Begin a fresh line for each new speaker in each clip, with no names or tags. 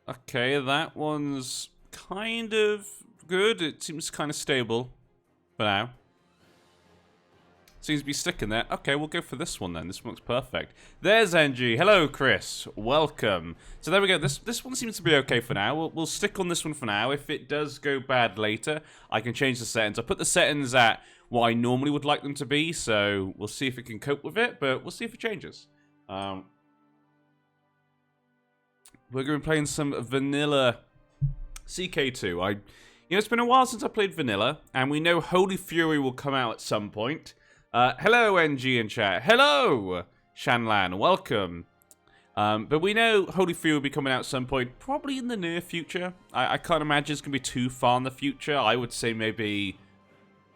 Okay, that one's kind of good. It seems kind of stable for now. Seems to be sticking there. Okay, we'll go for this one then. This one looks perfect. There's NG. Hello, Chris. Welcome. So there we go. This one seems to be okay for now. We'll stick on this one for now. If it does go bad later, I can change the settings. I put the settings at what I normally would like them to be, so we'll see if it can cope with it, but we'll see if it changes. We're going to be playing some vanilla CK2. It's been a while since I played vanilla, and we know Holy Fury will come out at some point. Hello, NG in chat. Hello, Shanlan. Welcome. But we know Holy Fury will be coming out at some point, probably in the near future. I can't imagine it's going to be too far in the future. I would say maybe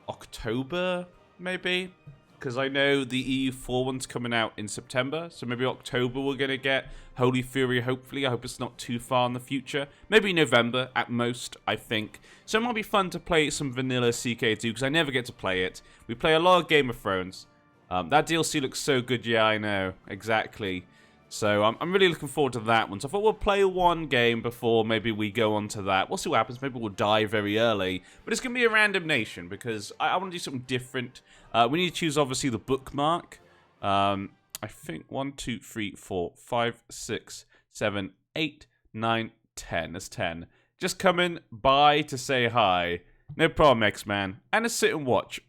October, maybe. Because I know the EU4 one's coming out in September, so maybe October we're going to get Holy Fury, hopefully. I hope it's not too far in the future. Maybe November, at most, I think. So it might be fun to play some vanilla CK2, because I never get to play it. We play a lot of Game of Thrones. That DLC looks so good, yeah, I know, exactly. So I'm really looking forward to that one. So I thought we'll play one game before maybe we go on to that. We'll see what happens. Maybe we'll die very early. But it's going to be a random nation because I want to do something different. We need to choose, obviously, the bookmark. I think 1, 2, 3, 4, 5, 6, 7, 8, 9, 10. That's 10. Just coming by to say hi. No problem, X-Man. And to sit and watch.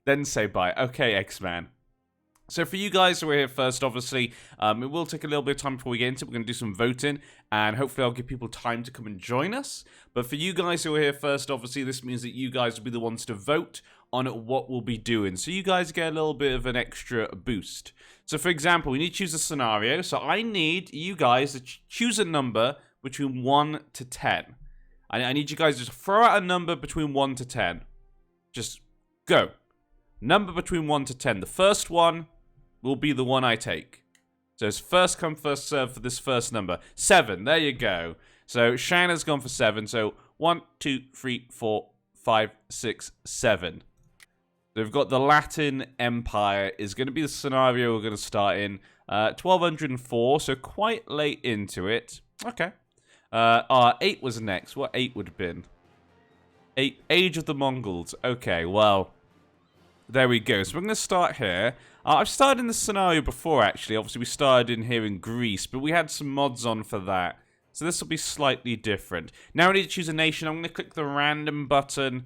Then say bye. Okay, X-Man. So for you guys who are here first, obviously, it will take a little bit of time before we get into it. We're going to do some voting, and hopefully I'll give people time to come and join us. But for you guys who are here first, obviously, this means that you guys will be the ones to vote on what we'll be doing. So you guys get a little bit of an extra boost. So for example, we need to choose a scenario. So I need you guys to choose a number between 1 to 10. I need you guys to just throw out a number between 1 to 10. Just go. Number between 1 to 10. The first one will be the one I take. So it's first come, first serve for this first number. 7, there you go. So Shanna's gone for 7. So 1, 2, 3, 4, 5, 6, 7. So we've got the Latin Empire is going to be the scenario we're going to start in. 1204, so quite late into it. Okay. 8 was next. What 8 would have been? 8, Age of the Mongols. Okay, well, there we go. So we're going to start here. I've started in this scenario before, actually. Obviously, we started in here in Greece, but we had some mods on for that. So this will be slightly different. Now I need to choose a nation. I'm going to click the random button.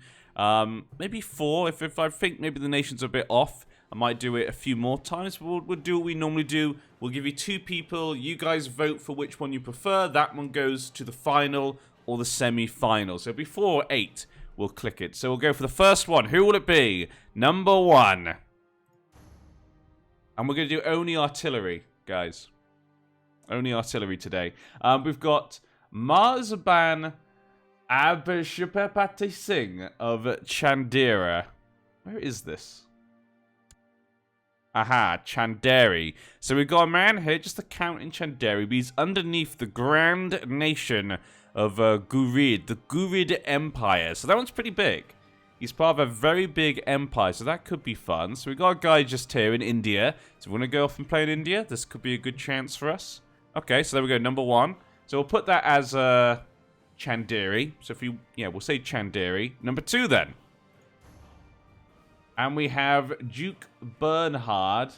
Maybe 4. If I think maybe the nation's a bit off, I might do it a few more times. But we'll do what we normally do. We'll give you 2 people. You guys vote for which one you prefer. That one goes to the final or the semi-final. So before 8, we'll click it. So we'll go for the first one. Who will it be? Number 1. And we're going to do only artillery, guys. Only artillery today. We've got Marzaban Abhishapati Singh of Chandera. Where is this? Aha, Chanderi. So we've got a man here, just a count in Chanderi, but he's underneath the grand nation of Gurid, the Gurid Empire. So that one's pretty big. He's part of a very big empire, so that could be fun. So we got a guy just here in India. So we're going to go off and play in India. This could be a good chance for us. Okay, so there we go, number 1. So we'll put that as Chanderi. So if we'll say Chanderi. Number 2 then. And we have Duke Bernhard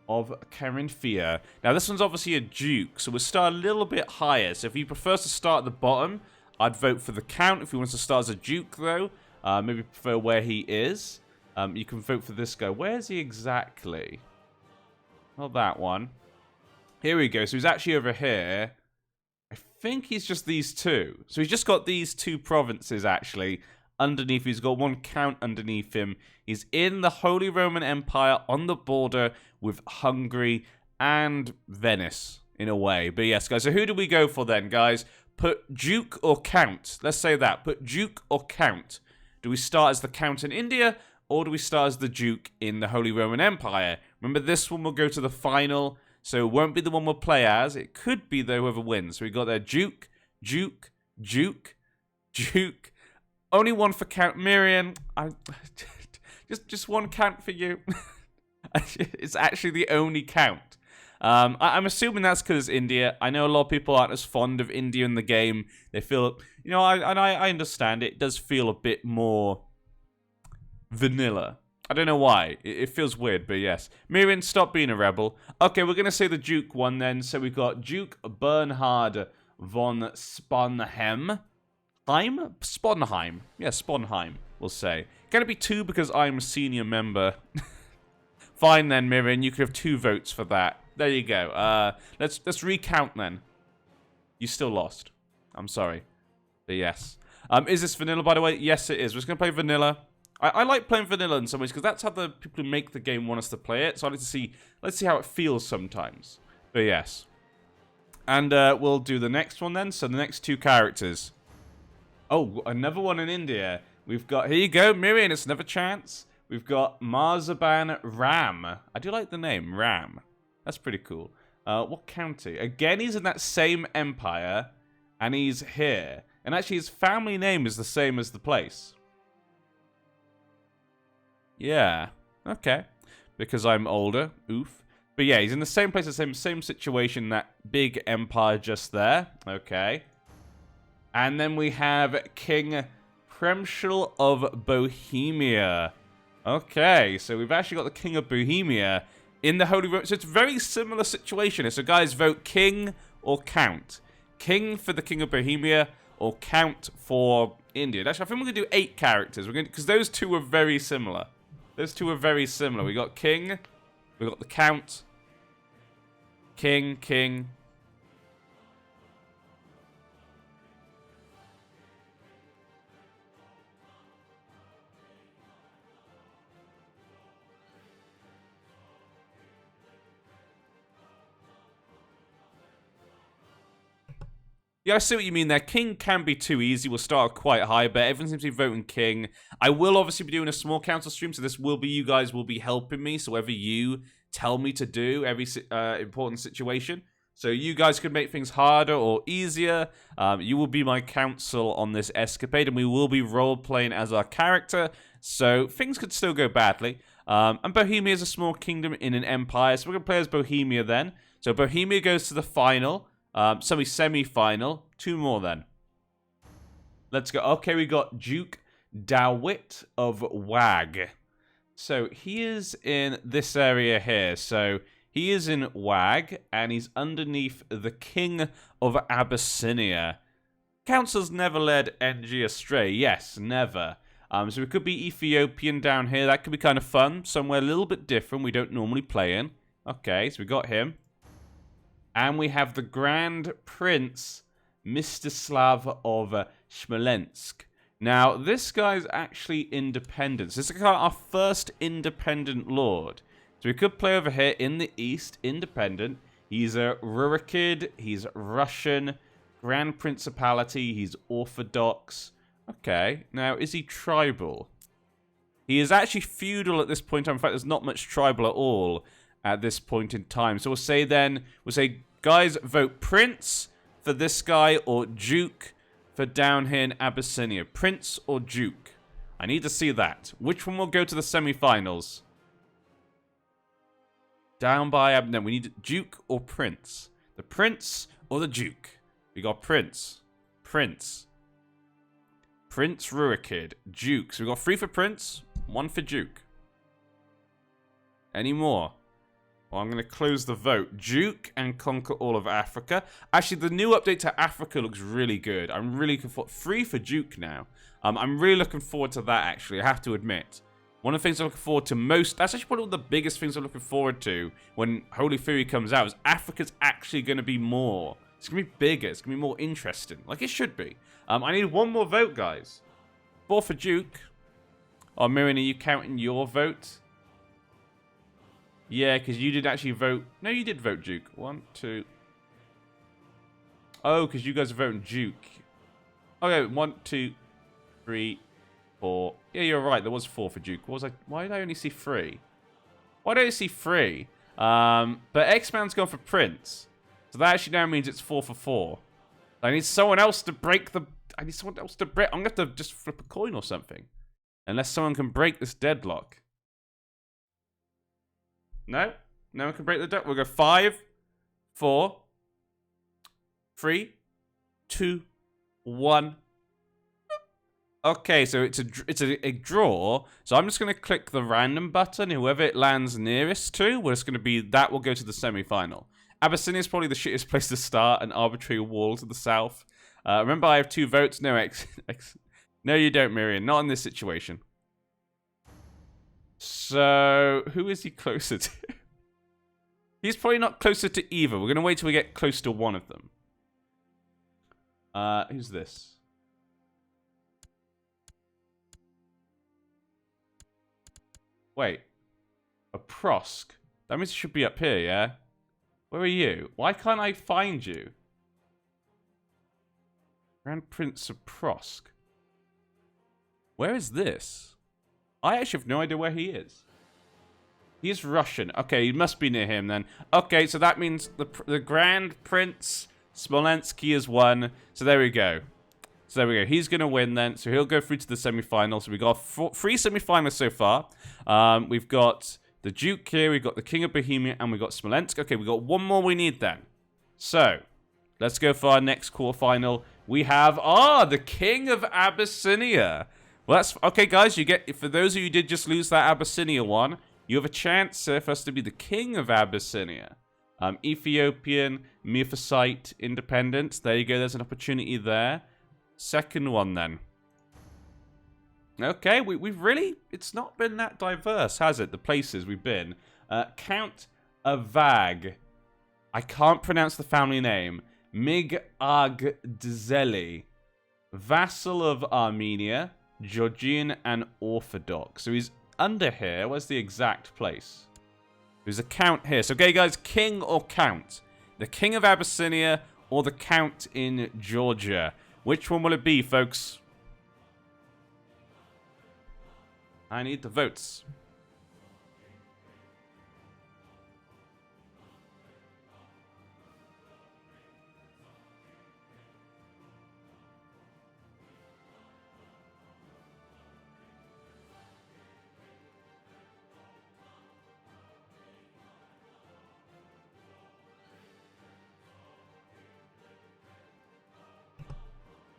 of Carinthia. Now this one's obviously a duke, so we'll start a little bit higher. So if he prefers to start at the bottom, I'd vote for the count. If he wants to start as a duke, though, maybe prefer where he is. You can vote for this guy. Where is he exactly? Not that one. Here we go. So he's actually over here. I think he's just these 2. So he's just got these 2 provinces, actually, underneath. He's got 1 count underneath him. He's in the Holy Roman Empire on the border with Hungary and Venice, in a way. But yes, guys, so who do we go for then, guys? Put Duke or Count. Let's say that. Put Duke or Count. Do we start as the Count in India, or do we start as the Duke in the Holy Roman Empire? Remember, this one will go to the final, so it won't be the one we'll play as. It could be, though, whoever wins. So we got there Duke, Duke, Duke, Duke. Only 1 for Count Miriam. Just 1 count for you. It's actually the only count. I'm assuming that's because it's India. I know a lot of people aren't as fond of India in the game. They feel, you know, I understand it. It does feel a bit more vanilla. I don't know why. It feels weird, but yes. Miriam, stop being a rebel. Okay, we're going to say the Duke won then. So we've got Duke Bernhard von Sponheim. Sponheim. Yeah, Sponheim, we'll say. Can it be 2 because I'm a senior member? Fine then, Miriam. You could have 2 votes for that. There you go. Let's recount then. You still lost. I'm sorry. But yes. Is this vanilla, by the way? Yes, it is. We're just going to play vanilla. I like playing vanilla in some ways because that's how the people who make the game want us to play it. So I like to see, let's see how it feels sometimes. But yes. And we'll do the next one then. So the next 2 characters. Oh, another one in India. We've got, here you go, Miriam, it's another chance. We've got Marzaban Ram. I do like the name, Ram. That's pretty cool. What county? Again, he's in that same empire. And he's here. And actually, his family name is the same as the place. Yeah, okay. Because I'm older, oof. But yeah, he's in the same place, the same situation, that big empire just there. Okay. And then we have King Premshel of Bohemia. Okay, so we've actually got the King of Bohemia in the Holy Roman. So it's a very similar situation. So guys, vote King or Count. King for the King of Bohemia or Count for India. Actually, I think we're going to do 8 characters. We're going because those 2 are very similar. Those 2 are very similar. We got King. We got the Count. King, King. Yeah, I see what you mean there. King can be too easy. We'll start quite high, but everyone seems to be voting King. I will obviously be doing a small council stream, so this will be, you guys will be helping me. So whatever you tell me to do, every important situation. So you guys could make things harder or easier. You will be my counsel on this escapade, and we will be role-playing as our character. So things could still go badly. And Bohemia is a small kingdom in an empire, so we're going to play as Bohemia then. So Bohemia goes to the final. Semi-final. 2 more then. Let's go. Okay, we got Duke Dawit of Wag. So he is in this area here. So he is in Wag, and he's underneath the King of Abyssinia. Council's never led NG astray. Yes, never. So it could be Ethiopian down here. That could be kind of fun. Somewhere a little bit different we don't normally play in. Okay, so we got him. And we have the Grand Prince, Mstislav of Smolensk. Now, this guy's actually independent. So this is kind of our first independent lord. So we could play over here in the east, independent. He's a Rurikid, he's Russian, Grand Principality, he's Orthodox. Okay, now is he tribal? He is actually feudal at this point. In fact, there's not much tribal at all at this point in time. So we'll say then, guys, vote Prince for this guy or Duke for down here in Abyssinia. Prince or Duke? I need to see that. Which one will go to the semi-finals? Down by, no, we need Duke or Prince. The Prince or the Duke? We got Prince. Prince Rurikid. Duke. So we got 3 for Prince, 1 for Duke. Any more? Well, I'm going to close the vote. Duke and conquer all of Africa. Actually, the new update to Africa looks really good. I'm really looking forward. 3 for Duke now. I'm really looking forward to that, actually. I have to admit. One of the things I'm looking forward to most, that's actually one of the biggest things I'm looking forward to when Holy Fury comes out, is Africa's actually going to be more. It's going to be bigger. It's going to be more interesting. Like it should be. I need 1 more vote, guys. 4 for Duke. Oh, Miriam, are you counting your vote? Yeah, because you did actually vote. No, you did vote Duke. 1, 2. Oh, because you guys are voting Duke. Okay, 1, 2, 3, 4. Yeah, you're right. There was 4 for Duke. What was I? Why did I only see 3? Why don't I see 3? But X-Man's gone for Prince. So that actually now means it's 4 for 4. I need someone else to break the... I need someone else to break... I'm going to have to just flip a coin or something. Unless someone can break this deadlock. No? No one can break the deadlock. We'll go 5, 4, 3, 2, 1. Okay, so it's a draw. So I'm just going to click the random button. Whoever it lands nearest to, well, it's going to be that will go to the semi-final. Abyssinia is probably the shittest place to start. An arbitrary wall to the south. Remember, I have 2 votes. No, no, you don't, Miriam. Not in this situation. So, who is he closer to? He's probably not closer to either. We're going to wait till we get close to one of them. Who's this? Wait. A Prosk. That means it should be up here, yeah? Where are you? Why can't I find you? Grand Prince of Prosk. Where is this? I actually have no idea where he is. He's Russian. Okay, he must be near him then. Okay, so that means the Grand Prince Smolensk has won. So there we go. So there we go. He's going to win then. So he'll go through to the semi-finals. So we've got 3 semi-finals so far. We've got the Duke here. We've got the King of Bohemia. And we've got Smolensk. Okay, we've got one more we need then. So let's go for our next quarterfinal. We have, the King of Abyssinia. Well, that's, okay, guys, you get, for those of you who did just lose that Abyssinia one, you have a chance for us to be the King of Abyssinia. Ethiopian, Mephosite, Independence. There you go, there's an opportunity there. Second one, then. Okay, we've really, it's not been that diverse, has it? The places we've been. Count Avag. I can't pronounce the family name. Mig-Ag-Dzeli. Vassal of Armenia, Georgian, and Orthodox. So he's under here. Where's the exact place? There's a count here. So, okay, guys, king or count? The King of Abyssinia or the count in Georgia? Which one will it be, folks? I need the votes.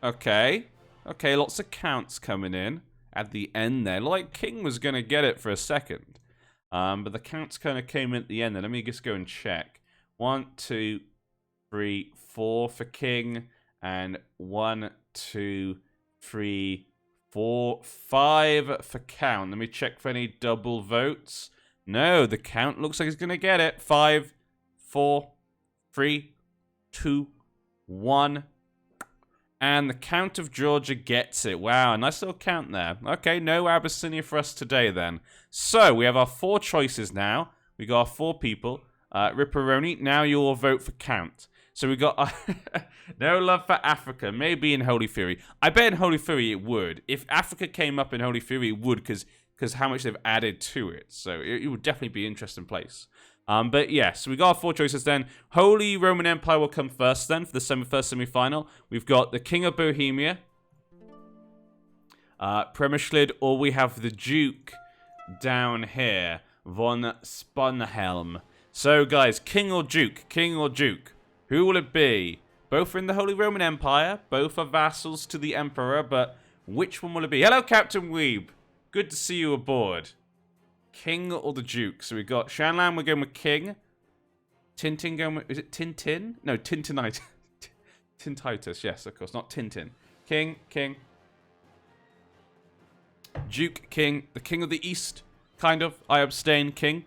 Okay. Okay, lots of counts coming in at the end there. Like King was going to get it for a second. But the counts kind of came in at the end. Let me just go and check. 1, 2, 3, 4 for King. And 1, 2, 3, 4, 5 for count. Let me check for any double votes. No, the count looks like he's going to get it. 5, 4, 3, 2, 1. And the Count of Georgia gets it. Wow, nice little count there. Okay, no Abyssinia for us today then. So, we have our 4 choices now. We got our 4 people. Ripperoni, now you'll vote for Count. So we got no love for Africa. Maybe in Holy Fury. I bet in Holy Fury it would. If Africa came up in Holy Fury, it would because how much they've added to it. So it would definitely be an interesting place. But yeah, so we got our 4 choices then. Holy Roman Empire will come first then for the first semi-final. We've got the King of Bohemia, Premishlid, or we have the Duke down here, von Sponhelm. So guys, King or Duke? King or Duke? Who will it be? Both are in the Holy Roman Empire. Both are vassals to the Emperor, but which one will it be? Hello, Captain Weeb. Good to see you aboard. King or the Duke? So we got Shanlan, we're going with King. Tintin going with, is it Tintin? No, Tintinite. Tintitus, yes, of course, not Tintin. King, King. Duke, King. The King of the East, kind of. I abstain, King.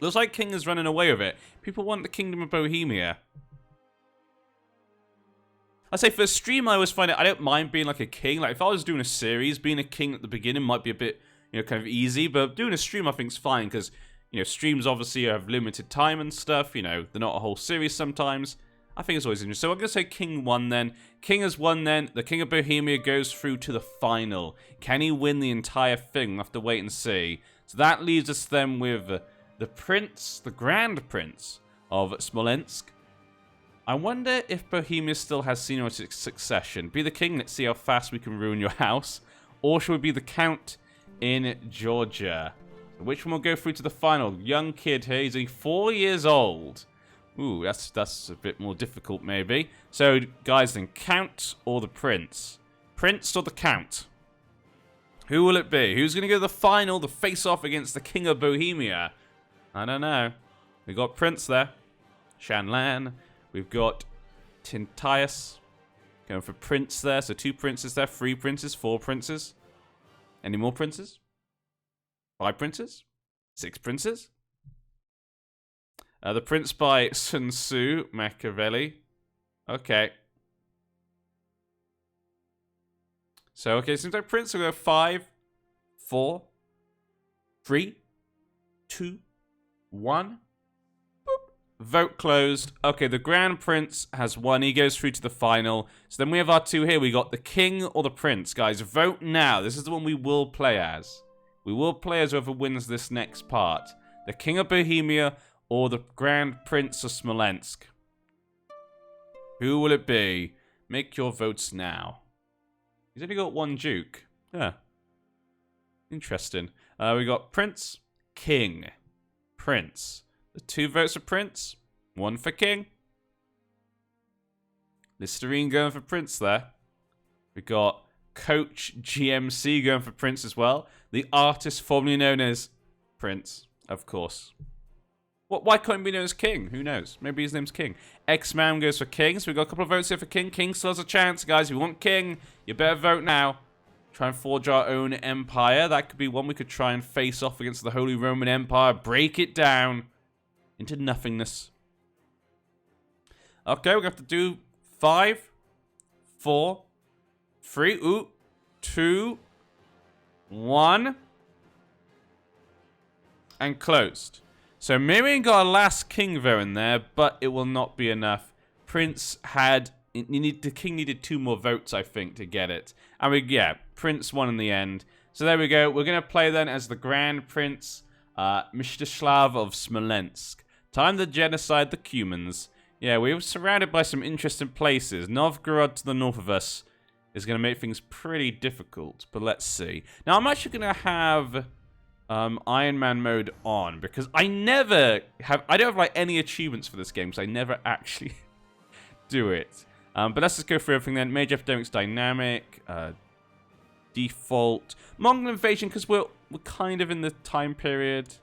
Looks like King is running away with it. People want the Kingdom of Bohemia. I say for a stream, I always find it, I don't mind being like a king. Like if I was doing a series, being a king at the beginning might be a bit, kind of easy, but doing a stream I think is fine because, streams obviously have limited time and stuff, they're not a whole series sometimes. I think it's always interesting. So I'm going to say King won then. King has won then. The King of Bohemia goes through to the final. Can he win the entire thing? We'll have to wait and see. So that leaves us then with the Prince, the Grand Prince of Smolensk. I wonder if Bohemia still has senior succession. Be the king, let's see how fast we can ruin your house. Or should we be the Count in Georgia? Which one will go through to the final? Young kid here, he's only 4 years old. Ooh, that's a bit more difficult, maybe. So, guys, then Count or the Prince? Prince or the Count? Who will it be? Who's going to go to the final, the face-off against the King of Bohemia? I don't know. We got Prince there. Shanlan. We've got Tintius. Going for Prince there. So 2 princes there. 3 princes. 4 princes. Any more princes? 5 princes? 6 princes? The Prince by Sun Tzu, Machiavelli. Okay. So, okay, seems like Prince will go 5, 4, 3, 2, 1. Boop. Vote closed. Okay, the Grand Prince has won. He goes through to the final. So then we have our 2 here. We got the King or the Prince. Guys, vote now. This is the one we will play as. We will play as whoever wins this next part. The King of Bohemia or the Grand Prince of Smolensk. Who will it be? Make your votes now. He's only got 1 Duke. Yeah. Interesting. We got Prince, King, Prince. The 2 votes for Prince, 1 for King. Listerine going for Prince there. We got Coach GMC going for Prince as well. The artist formerly known as Prince, of course. Why can't he be known as King? Who knows? Maybe his name's King. X-Man goes for King, so we've got a couple of votes here for King. King still has a chance, guys. If you want King, you better vote now. Try and forge our own empire. That could be one we could try and face off against the Holy Roman Empire. Break it down into nothingness. Okay, we're going to have to do 5, 4, 3, 2, 1. And closed. So Miriam got a last king vote in there, but it will not be enough. Prince had... the king needed 2 more votes, I think, to get it. And Prince won in the end. So there we go. We're going to play then as the Grand Prince, Mstislav of Smolensk. Time to genocide the Cumans. Yeah, we were surrounded by some interesting places. Novgorod to the north of us is going to make things pretty difficult, but let's see. Now, I'm actually going to have... Iron Man mode on, because I don't have like any achievements for this game, because I never actually do it. But let's just go through everything then. Major Epidemics Dynamic, Default, Mongol Invasion, because we're kind of in the time period.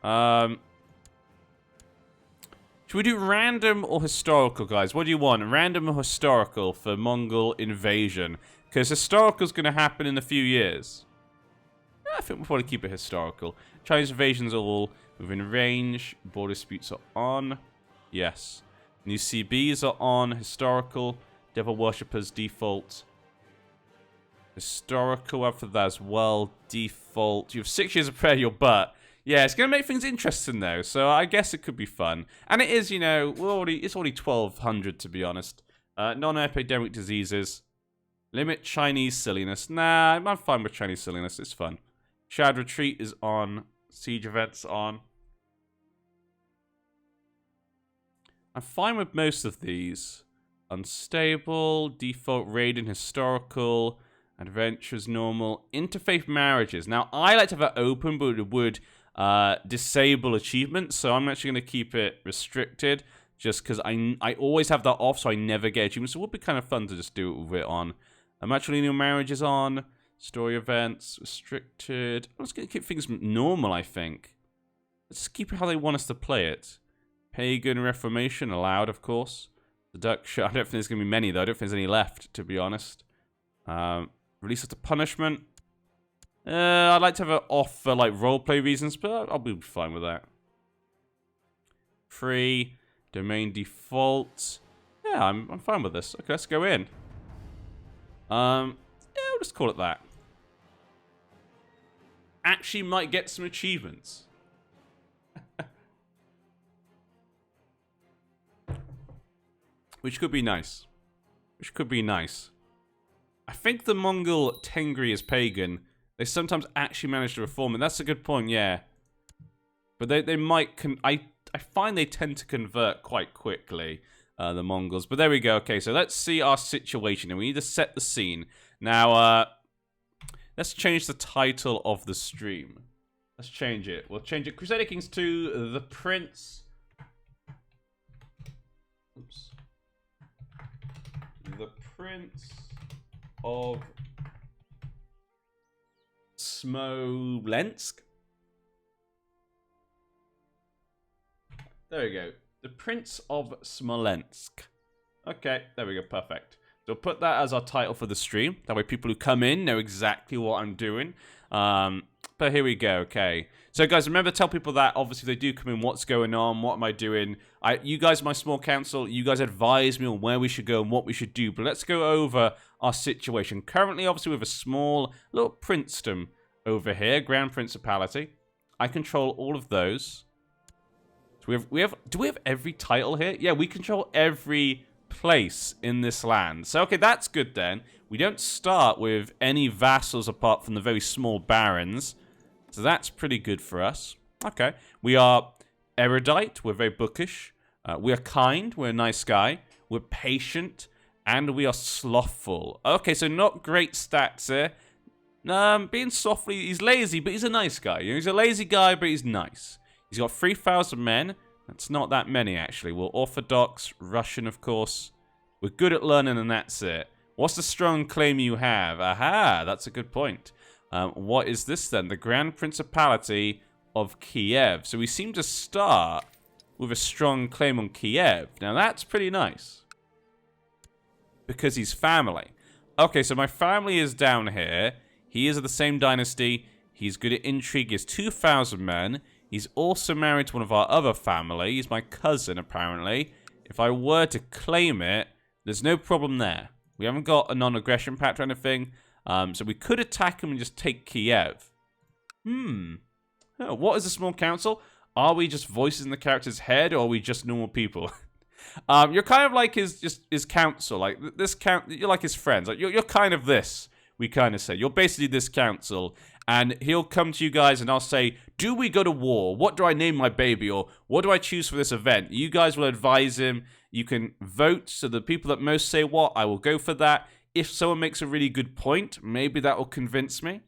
Should we do random or historical, guys? What do you want? Random or historical for Mongol Invasion? Because historical is going to happen in a few years. I think we'll probably keep it historical. Chinese invasions are all within range. Border disputes are on. Yes. New CBs are on. Historical. Devil Worshippers default. Historical after that as well. Default. You have 6 years of prayer your butt. Yeah, it's going to make things interesting though. So I guess it could be fun. And it is, you know, it's already 1200 to be honest. Non-epidemic diseases. Limit Chinese silliness. Nah, I'm fine with Chinese silliness. It's fun. Shad Retreat is on. Siege events on. I'm fine with most of these. Unstable, default raiding, historical, adventures, normal, interfaith marriages. Now, I like to have it open, but it would disable achievements, so I'm actually going to keep it restricted, just because I always have that off, so I never get achievements. So it would be kind of fun to just do it with it on. Matrilineal marriages on. Story events, restricted. I'm just going to keep things normal, I think. Let's just keep it how they want us to play it. Pagan Reformation, allowed, of course. Seduction. I don't think there's going to be many, though. I don't think there's any left, to be honest. Release after punishment. I'd like to have it off for, like, roleplay reasons, but I'll be fine with that. Free. Domain default. Yeah, I'm fine with this. Okay, let's go in. Yeah, we'll just call it that. Actually might get some achievements. Which could be nice. Which could be nice. I think the Mongol Tengri is pagan. They sometimes actually manage to reform, and that's a good point, yeah. But they might... I find they tend to convert quite quickly, the Mongols. But there we go. Okay, so let's see our situation, and we need to set the scene. Now, let's change the title of the stream. Let's change it. We'll change it. Crusader Kings 2, The Prince Oops. The Prince of Smolensk. There we go. The Prince of Smolensk. Okay, there we go. Perfect. So we'll put that as our title for the stream. That way people who come in know exactly what I'm doing. But here we go. Okay. So guys, remember to tell people that obviously they do come in, what's going on, what am I doing. You guys are my small council. You guys advise me on where we should go and what we should do. But let's go over our situation. Currently, obviously, we have a small little princedom over here, Grand Principality. I control all of those. So do we have every title here? Yeah, we control every place in this land. So, okay, that's good then. We don't start with any vassals apart from the very small barons. So that's pretty good for us. Okay. We are erudite. We're very bookish. We are kind. We're a nice guy. We're patient. And we are slothful. Okay, so not great stats here. Being softly, he's lazy, but he's a nice guy. You know, he's a lazy guy, but he's nice. He's got 3,000 men. That's not that many, actually. We're Orthodox, Russian, of course. We're good at learning, and that's it. What's the strong claim you have? Aha, that's a good point. What is this, then? The Grand Principality of Kiev. So we seem to start with a strong claim on Kiev. Now, that's pretty nice. Because he's family. Okay, so my family is down here. He is of the same dynasty. He's good at intrigue. He has 2,000 men. He's also married to one of our other family. He's my cousin, apparently. If I were to claim it, there's no problem there. We haven't got a non-aggression pact or anything. So we could attack him and just take Kiev. Oh, what is a small council? Are we just voices in the character's head, or are we just normal people? You're kind of like his council. Like this you're like his friends. Like you're kind of this. We kind of say you're basically this council, and he'll come to you guys, and I'll say, "Do we go to war? What do I name my baby, or what do I choose for this event?" You guys will advise him. You can vote. So the people that most say what, I will go for that. If someone makes a really good point, maybe that will convince me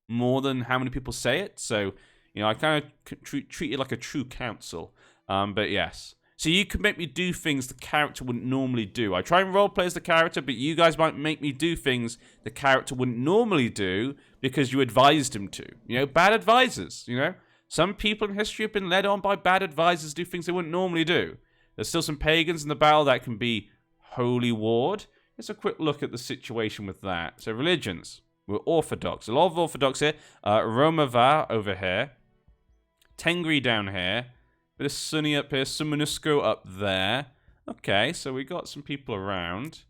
more than how many people say it. So, you know, I kind of treat it like a true council. But yes. So you can make me do things the character wouldn't normally do. I try and roleplay as the character, but you guys might make me do things the character wouldn't normally do because you advised him to. You know, bad advisors, you know. Some people in history have been led on by bad advisors to do things they wouldn't normally do. There's still some pagans in the battle that can be holy ward. Let's a quick look at the situation with that. So religions. We're Orthodox. A lot of Orthodox here. Romava over here. Tengri down here. Bit of Sunni up here. Smolensk up there. Okay, so we got some people around.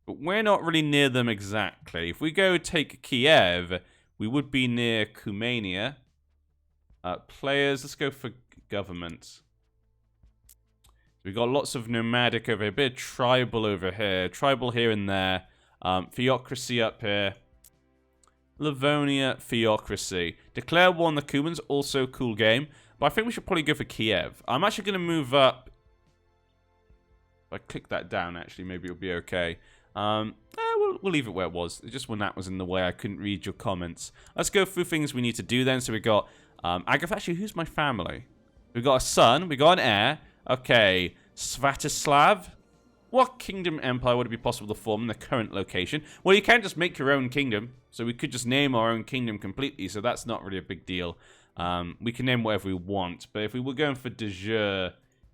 But we're not really near them exactly. If we go take Kiev, we would be near Kumania. Players, let's go for government. We've got lots of nomadic over here, a bit of tribal over here, tribal here and there, theocracy up here, Livonia, theocracy. Declare war on the Cumans, also a cool game, but I think we should probably go for Kiev. I'm actually going to move up. If I click that down, actually, maybe it'll be okay. We'll leave it where it was. Just when that was in the way, I couldn't read your comments. Let's go through things we need to do then. So we got Agatha. Actually, who's my family? We got a son. We got an heir. Okay, Svatoslav. What kingdom empire would it be possible to form in the current location? Well, you can't just make your own kingdom, so we could just name our own kingdom completely, so that's not really a big deal. We can name whatever we want, but if we were going for de jure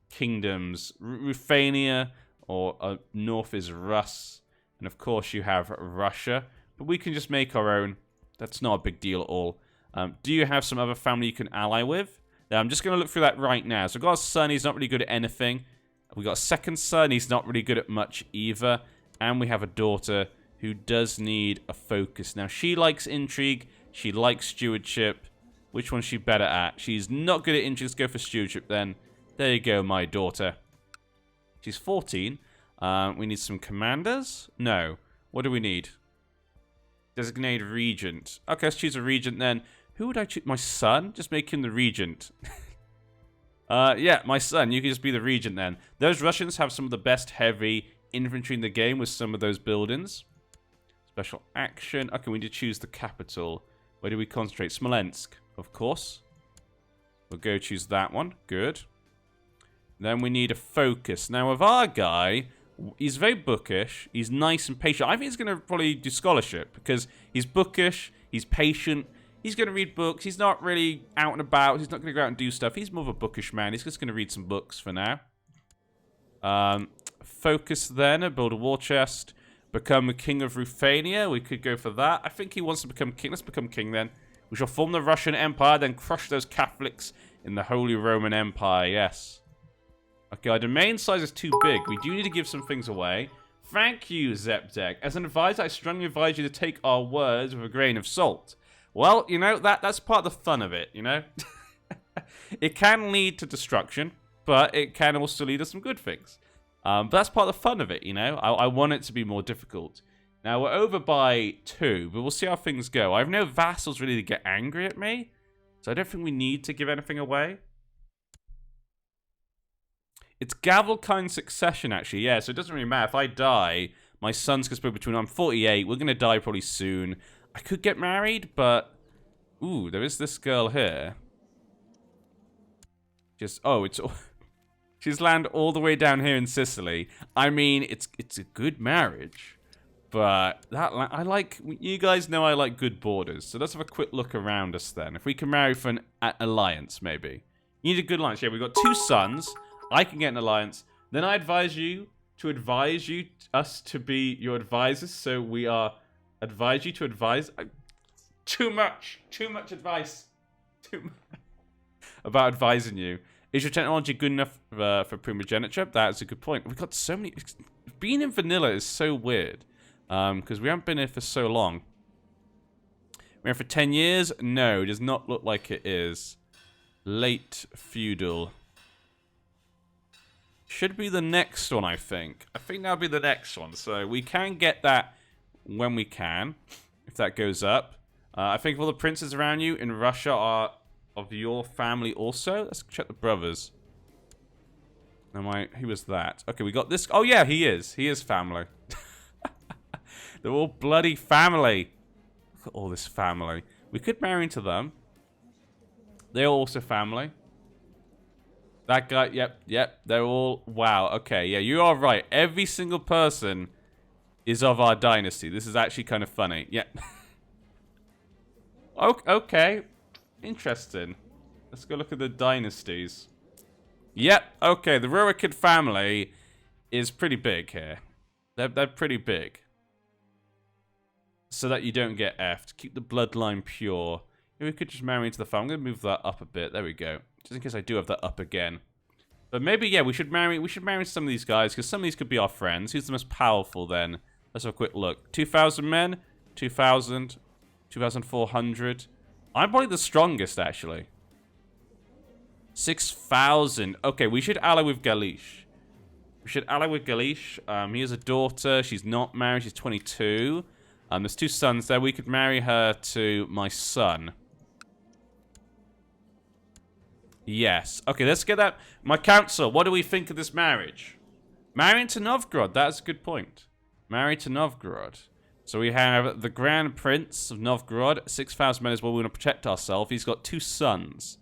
kingdoms, Ruthenia, or north is Rus, and of course you have Russia, but we can just make our own. That's not a big deal at all. Do you have some other family you can ally with? I'm just going to look through that right now. So we've got a son, he's not really good at anything. We've got a second son, he's not really good at much either. And we have a daughter who does need a focus. Now, she likes intrigue, she likes stewardship. Which one's she better at? She's not good at intrigue, let's go for stewardship then. There you go, my daughter. She's 14. We need some commanders? No. What do we need? Designate regent. Okay, let's choose a regent then. Who would I choose? My son? Just make him the regent. Yeah, my son. You can just be the regent then. Those Russians have some of the best heavy infantry in the game with some of those buildings. Special action. Okay, we need to choose the capital. Where do we concentrate? Smolensk, of course. We'll go choose that one. Good. Then we need a focus. Now, with our guy, he's very bookish. He's nice and patient. I think he's going to probably do scholarship because he's bookish. He's patient. He's going to read books. He's not really out and about. He's not going to go out and do stuff. He's more of a bookish man. He's just going to read some books for now. Focus then. Build a war chest. Become a king of Ruthenia. We could go for that. I think he wants to become king. Let's become king then. We shall form the Russian Empire, then crush those Catholics in the Holy Roman Empire. Yes. Okay, our domain size is too big. We do need to give some things away. Thank you, Zepdek. As an advisor, I strongly advise you to take our words with a grain of salt. Well, you know, that's part of the fun of it, you know? It can lead to destruction, but it can also lead to some good things. But that's part of the fun of it, you know? I want it to be more difficult. Now, we're over by 2, but we'll see how things go. I have no vassals really to get angry at me, so I don't think we need to give anything away. It's Gavelkind succession, actually, yeah, so it doesn't really matter. If I die, my son's going to split between... I'm 48, we're going to die probably soon. I could get married, but... Ooh, there is this girl here. Just... Oh, it's... She's landed all the way down here in Sicily. I mean, it's a good marriage. But that... I like... You guys know I like good borders. So let's have a quick look around us then. If we can marry for an alliance, maybe. You need a good alliance. Yeah, we've got 2 sons. I can get an alliance. Then I advise you to advise you... Us to be your advisors. So we are... Advise you to advise. Too much advice. About advising you. Is your technology good enough for primogeniture? That's a good point. We've got so many. Being in vanilla is so weird. Because we haven't been here for so long. We're here for 10 years? No, it does not look like it is. Late feudal. Should be the next one, I think. I think that'll be the next one. So we can get that when we can, if that goes up. I think all the princes around you in Russia are of your family also. Let's check the brothers. Who was that? Okay, we got this. Oh yeah, he is. He is family. They're all bloody family. Look at all this family. We could marry into them. They're also family. That guy, yep. They're all, wow, okay. Yeah, you are right. Every single person is of our dynasty. This is actually kind of funny. Yeah. Okay. Interesting. Let's go look at the dynasties. Yep. Okay, the Rurikid family is pretty big here. They're pretty big. So that you don't get effed. Keep the bloodline pure. We could just marry into the family. I'm going to move that up a bit. There we go. Just in case I do have that up again. But maybe, yeah, we should marry some of these guys, because some of these could be our friends. Who's the most powerful then? Let's have a quick look. 2,000 men, 2,000, 2,400. I'm probably the strongest, actually. 6,000. Okay, we should ally with Galish. He has a daughter. She's not married. She's 22. There's 2 sons there. We could marry her to my son. Yes. Okay, let's get that. My council, what do we think of this marriage? Marrying to Novgorod. That's a good point. Married to Novgorod. So we have the Grand Prince of Novgorod. 6,000 men is what we want to protect ourselves. He's got 2 sons.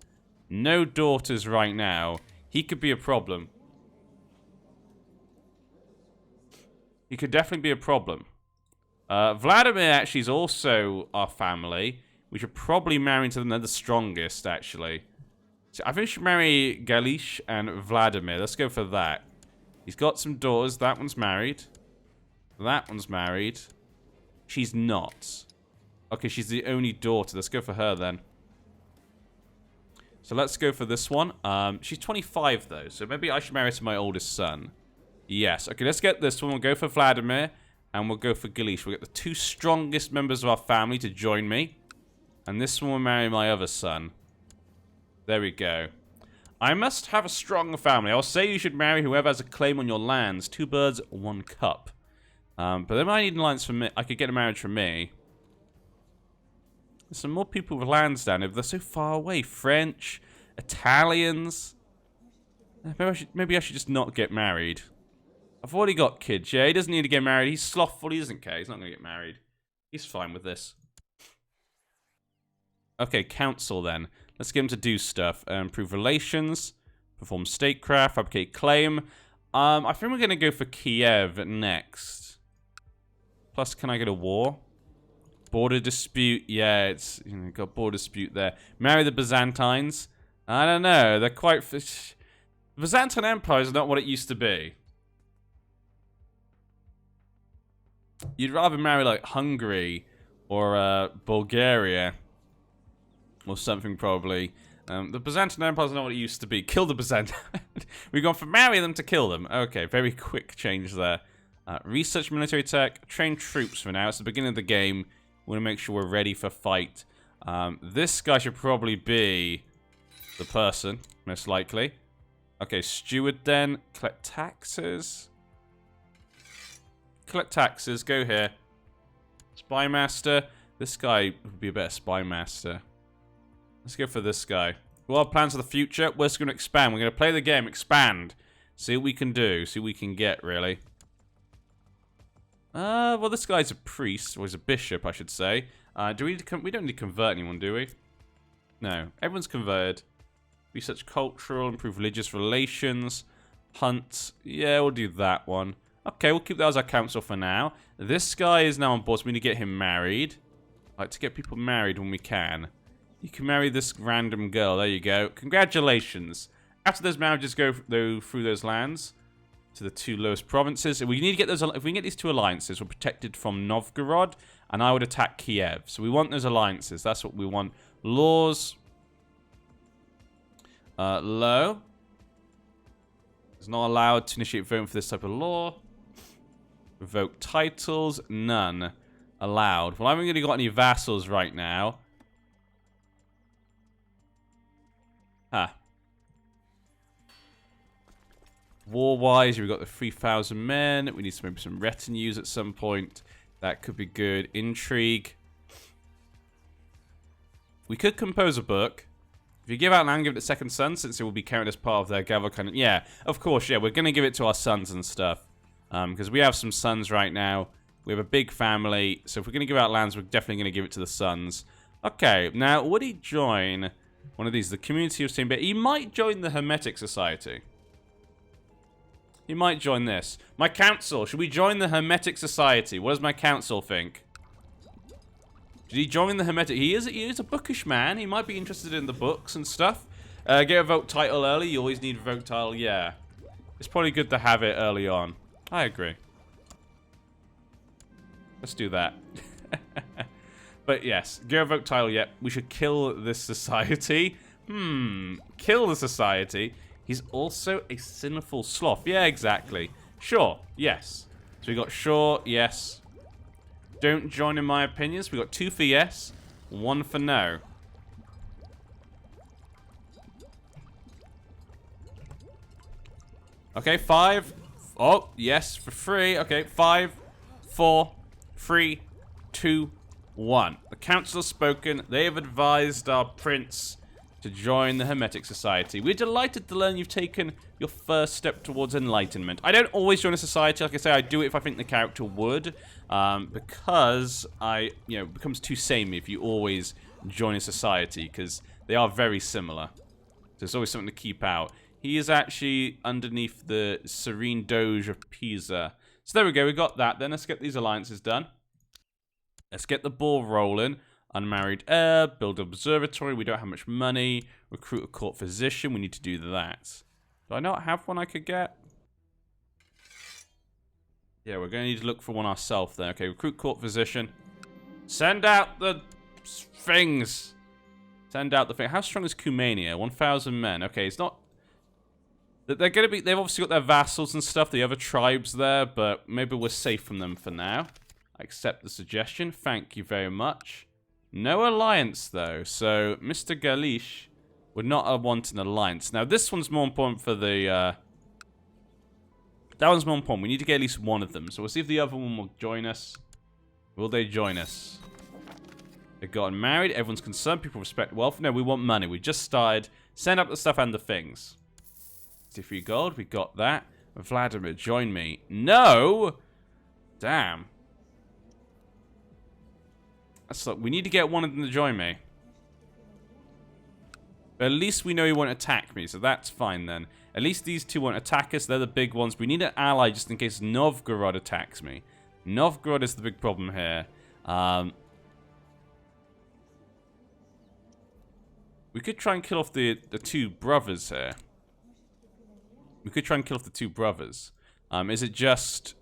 No daughters right now. He could be a problem. He could definitely be a problem. Vladimir actually is also our family. We should probably marry into them. They're the strongest, actually. So I think we should marry Galish and Vladimir. Let's go for that. He's got some daughters. That one's married. That one's married. She's not. Okay, she's the only daughter. Let's go for her then. So let's go for this one. She's 25 though, so maybe I should marry to my oldest son. Yes. Okay, let's get this one. We'll go for Vladimir. And we'll go for Galish. We'll get the 2 strongest members of our family to join me. And this one will marry my other son. There we go. I must have a strong family. I'll say you should marry whoever has a claim on your lands. 2 birds, 1 cup. But they might need an alliance for me. I could get a marriage from me. There's some more people with lands down here, but they're so far away. French, Italians. Maybe I should just not get married. I've already got kids, yeah? He doesn't need to get married. He's slothful. He doesn't care. He's not going to get married. He's fine with this. Okay, council then. Let's get him to do stuff. Improve relations. Perform statecraft, fabricate claim. I think we're going to go for Kiev next. Plus, can I get a war? Border dispute. Yeah, it's got border dispute there. Marry the Byzantines. I don't know. They're quite... The Byzantine Empire is not what it used to be. You'd rather marry like Hungary or Bulgaria or something probably. The Byzantine Empire is not what it used to be. Kill the Byzantine. We've gone from marry them to kill them. Okay, very quick change there. Research military tech. Train troops for now. It's the beginning of the game. We want to make sure we're ready for fight. This guy should probably be the person, most likely. Okay, steward then. Collect taxes. Collect taxes. Go here. Spy master. This guy would be a better spy master. Let's go for this guy. Well, our plans for the future. We're just going to expand. We're going to play the game. Expand. See what we can do. See what we can get, really. Well, this guy's a priest. Or he's a bishop, I should say. Do we need to we don't need to convert anyone, do we? No. Everyone's converted. Research cultural. Improve religious relations. Hunt. Yeah, we'll do that one. Okay, we'll keep that as our council for now. This guy is now on board, so we need to get him married. I like to get people married when we can. You can marry this random girl. There you go. Congratulations. After those marriages go through those lands to the 2 lowest provinces, we need to get those. If we can get these 2 alliances, we're protected from Novgorod, and I would attack Kiev. So we want those alliances. That's what we want. Laws. Low. It's not allowed to initiate voting for this type of law. Revoke titles. None. Allowed. Well, I haven't really got any vassals right now. Huh. War-wise, we've got the 3,000 men. We need maybe some retinues at some point. That could be good. Intrigue. We could compose a book. If you give out land, give it to second son, since it will be counted as part of their gather kind of... Yeah, of course, yeah. We're going to give it to our sons and stuff. Because we have some sons right now. We have a big family. So if we're going to give out lands, we're definitely going to give it to the sons. Okay, now, would he join... one of these, the community of St. But he might join the Hermetic Society. He might join this. My council, should we join the Hermetic Society? What does my council think? Did he join the Hermetic? He is a bookish man. He might be interested in the books and stuff. Get a vote title early. You always need a vote title. Yeah. It's probably good to have it early on. I agree. Let's do that. But yes, get a vote title. Yep. We should kill this society. Kill the society. He's also a sinful sloth. Yeah, exactly. Sure. Yes. So we got sure. Yes. Don't join in my opinions. We got 2 for yes, 1 for no. Okay, 5. Oh, yes, for 3. Okay, 5, 4, 3, 2, 1. The council has spoken. They have advised our prince to join the Hermetic Society. We're delighted to learn you've taken your first step towards enlightenment. I don't always join a society. Like I say, I do it if I think the character would. Because it becomes too samey if you always join a society, because they are very similar. So there's always something to keep out. He is actually underneath the Serene Doge of Pisa. So there we go, we got that. Then let's get these alliances done. Let's get the ball rolling. Unmarried heir, build an observatory. We don't have much money. Recruit a court physician. We need to do that. Do I not have one I could get? Yeah, we're going to need to look for one ourselves there. Okay, recruit court physician. Send out the things. Send out the thing. How strong is Cumania? 1,000 men. Okay, it's not... They're going to be... They've obviously got their vassals and stuff. The other tribes there, but maybe we're safe from them for now. I accept the suggestion. Thank you very much. No alliance, though. So, Mr. Galish would not want an alliance. Now, this one's more important for the... That one's more important. We need to get at least one of them. So, we'll see if the other one will join us. Will they join us? They've gotten married. Everyone's concerned. People respect wealth. No, we want money. We just started. Send up the stuff and the things. 53 gold. We got that. Vladimir, join me. No! Damn. That's like, we need to get one of them to join me. But at least we know he won't attack me, so that's fine then. At least these two won't attack us. They're the big ones. We need an ally just in case Novgorod attacks me. Novgorod is the big problem here. We could try and kill off the two brothers here. We could try and kill off the two brothers. Is it just...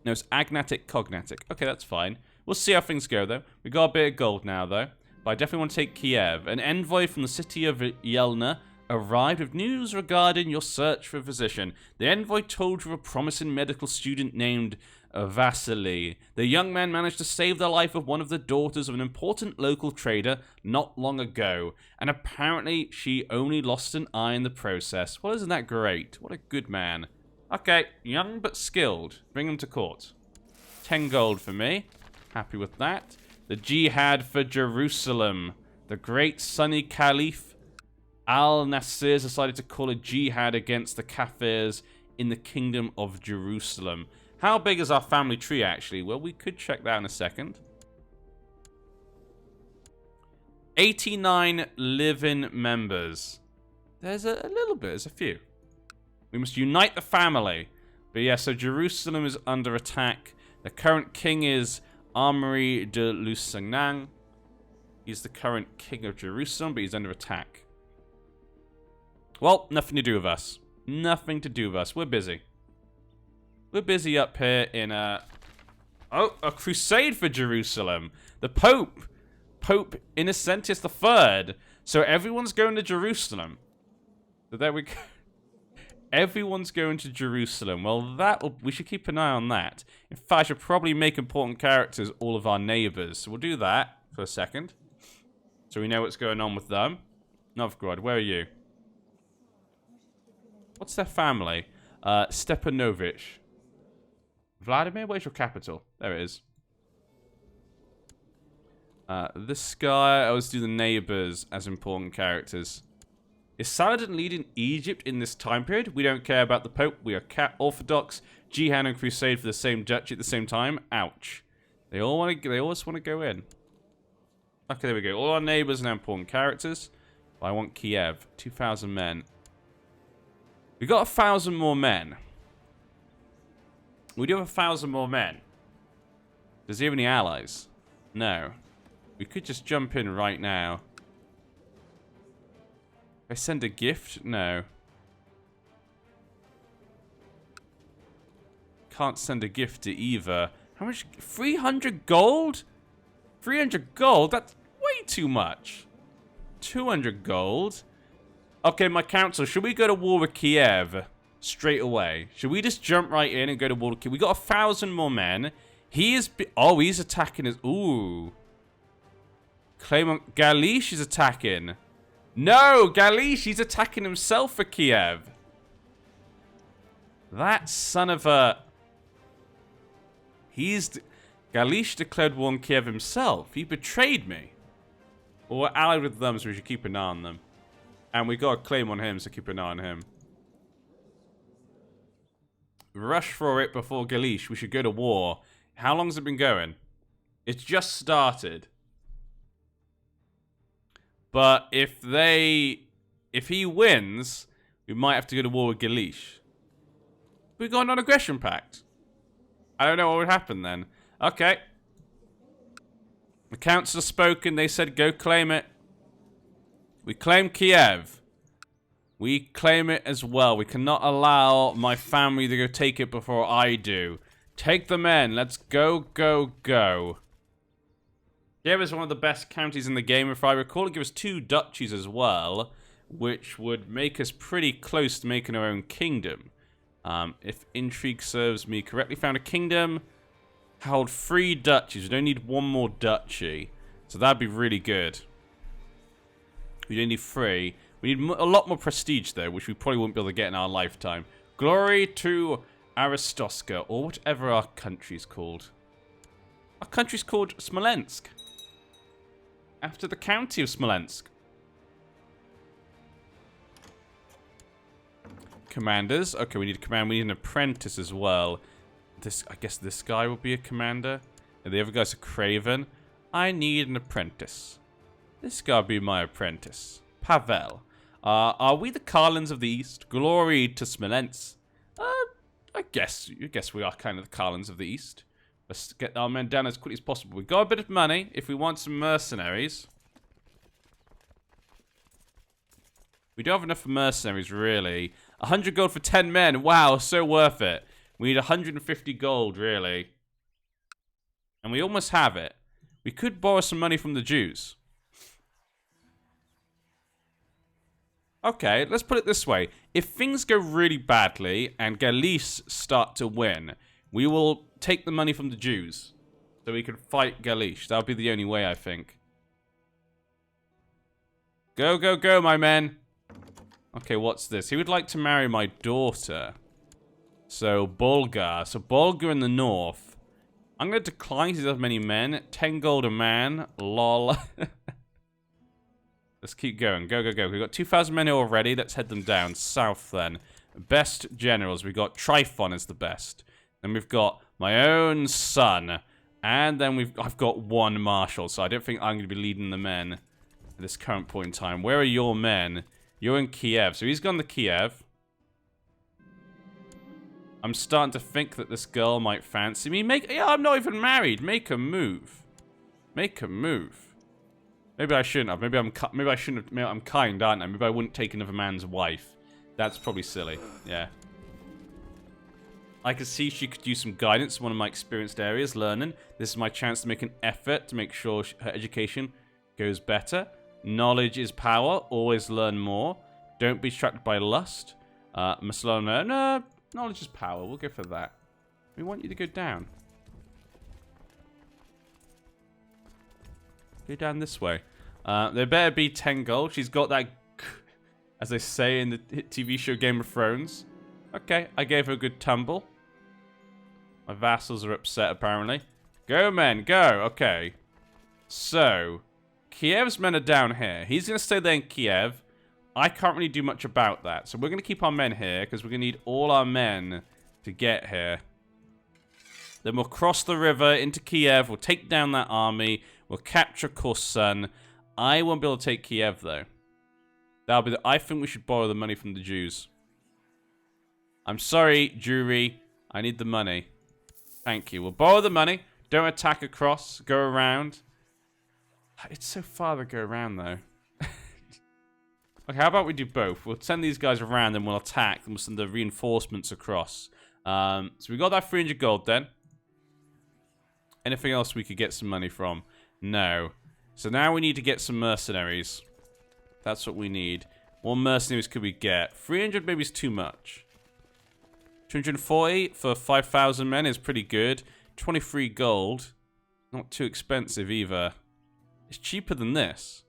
No, it's agnatic, cognatic. Okay, that's fine. We'll see how things go, though. We got a bit of gold now, though. But I definitely want to take Kiev. An envoy from the city of Yelna arrived with news regarding your search for a physician. The envoy told you of a promising medical student named Vasily. The young man managed to save the life of one of the daughters of an important local trader not long ago. And apparently she only lost an eye in the process. Well, isn't that great? What a good man. Okay, young but skilled. Bring him to court. 10 gold for me. Happy with that. The jihad for Jerusalem. The great Sunni Caliph Al-Nasir decided to call a jihad against the Kafirs in the Kingdom of Jerusalem. How big is our family tree, actually? Well, we could check that in a second. 89 living members. There's a little bit. There's a few. We must unite the family. But yeah, so Jerusalem is under attack. The current king is Amri de Lusignan. He's the current king of Jerusalem, but he's under attack. Well, nothing to do with us. Nothing to do with us. We're busy. We're busy up here in a crusade for Jerusalem. The Pope Innocentius III. So everyone's going to Jerusalem. So there we go. Everyone's going to Jerusalem. Well, we should keep an eye on that. In fact, I should probably make important characters all of our neighbors. So we'll do that for a second. So we know what's going on with them. Novgorod, where are you? What's their family? Stepanovich. Vladimir, where's your capital? There it is. This guy, I always do the neighbors as important characters. Is Saladin leading Egypt in this time period? We don't care about the Pope. We are Orthodox, Jihad and Crusade for the same duchy at the same time. Ouch. They always want to go in. Okay, there we go. All our neighbors are now important characters. I want Kiev. 2,000 men. We got 1,000 more men. We do have 1,000 more men. Does he have any allies? No. We could just jump in right now. I send a gift? No. Can't send a gift to either. How much? 300 gold? 300 gold? That's way too much. 200 gold? Okay, my council, should we go to war with Kiev straight away? Should we just jump right in and go to war with Kiev? We got 1,000 more men. He is... Oh, he's attacking us. Ooh. Claimant Galish is attacking. No, Galish, he's attacking himself for Kiev. That son of a... Galish declared war on Kiev himself. He betrayed me. Well, we're allied with them, so we should keep an eye on them. And we got a claim on him, so keep an eye on him. Rush for it before Galish. We should go to war. How long has it been going? It's just started. But if he wins, we might have to go to war with Galish. We got a non-aggression pact. I don't know what would happen then. Okay. The council has spoken. They said go claim it. We claim Kiev. We claim it as well. We cannot allow my family to go take it before I do. Take the men. Let's go, go, go. Kiev is one of the best counties in the game, if I recall. It gives us 2 duchies as well, which would make us pretty close to making our own kingdom. If intrigue serves me correctly, found a kingdom, held 3 duchies. We don't need 1 more duchy, so that'd be really good. We don't need 3. We need a lot more prestige, though, which we probably won't be able to get in our lifetime. Glory to Aristoska, or whatever our country's called. Our country's called Smolensk. After the county of Smolensk. Commanders. Okay, we need a command. We need an apprentice as well. I guess this guy will be a commander. And the other guy's a craven. I need an apprentice. This guy will be my apprentice. Pavel. Are we the Carlins of the East? Glory to Smolensk. I guess we are kind of the Carlins of the East. Let's get our men down as quickly as possible. We've got a bit of money if we want some mercenaries. We don't have enough for mercenaries, really. 100 gold for 10 men. Wow, so worth it. We need 150 gold, really. And we almost have it. We could borrow some money from the Jews. Okay, let's put it this way. If things go really badly and Galice start to win, we will take the money from the Jews. So we can fight Galice. That'll be the only way, I think. Go, go, go, my men. Okay, what's this? He would like to marry my daughter. So, Bulgar. So, Bulgar in the north. I'm going to decline because he doesn't have many men. 10 gold a man. Lol. Let's keep going. Go, go, go. We've got 2,000 men already. Let's head them down. South, then. Best generals. We've got Tryphon is the best. Then we've got my own son. And then I've got one marshal. So, I don't think I'm going to be leading the men at this current point in time. Where are your men? You're in Kiev. So he's gone to Kiev. I'm starting to think that this girl might fancy me. Yeah, I'm not even married. Make a move. Make a move. Maybe I shouldn't have. Maybe I shouldn't have. Maybe I'm kind, aren't I? Maybe I wouldn't take another man's wife. That's probably silly. Yeah. I could see she could use some guidance in one of my experienced areas, learning. This is my chance to make an effort to make sure her education goes better. Knowledge is power. Always learn more. Don't be distracted by lust. Must learn. No, knowledge is power. We'll go for that. We want you to go down. Go down this way. There better be 10 gold. She's got that, as they say in the hit TV show Game of Thrones. Okay, I gave her a good tumble. My vassals are upset, apparently. Go, men, go. Okay. So, Kiev's men are down here. He's going to stay there in Kiev. I can't really do much about that. So we're going to keep our men here because we're going to need all our men to get here. Then we'll cross the river into Kiev. We'll take down that army. We'll capture Korsun. I won't be able to take Kiev, though. That'll be I think we should borrow the money from the Jews. I'm sorry, Jewry. I need the money. Thank you. We'll borrow the money. Don't attack across. Go around. It's so far to go around, though. Okay, how about we do both? We'll send these guys around and we'll attack. And we'll send the reinforcements across. So we got that 300 gold then. Anything else we could get some money from? No. So now we need to get some mercenaries. That's what we need. What mercenaries could we get? 300 maybe is too much. 240 for 5,000 men is pretty good. 23 gold. Not too expensive either. It's cheaper than this.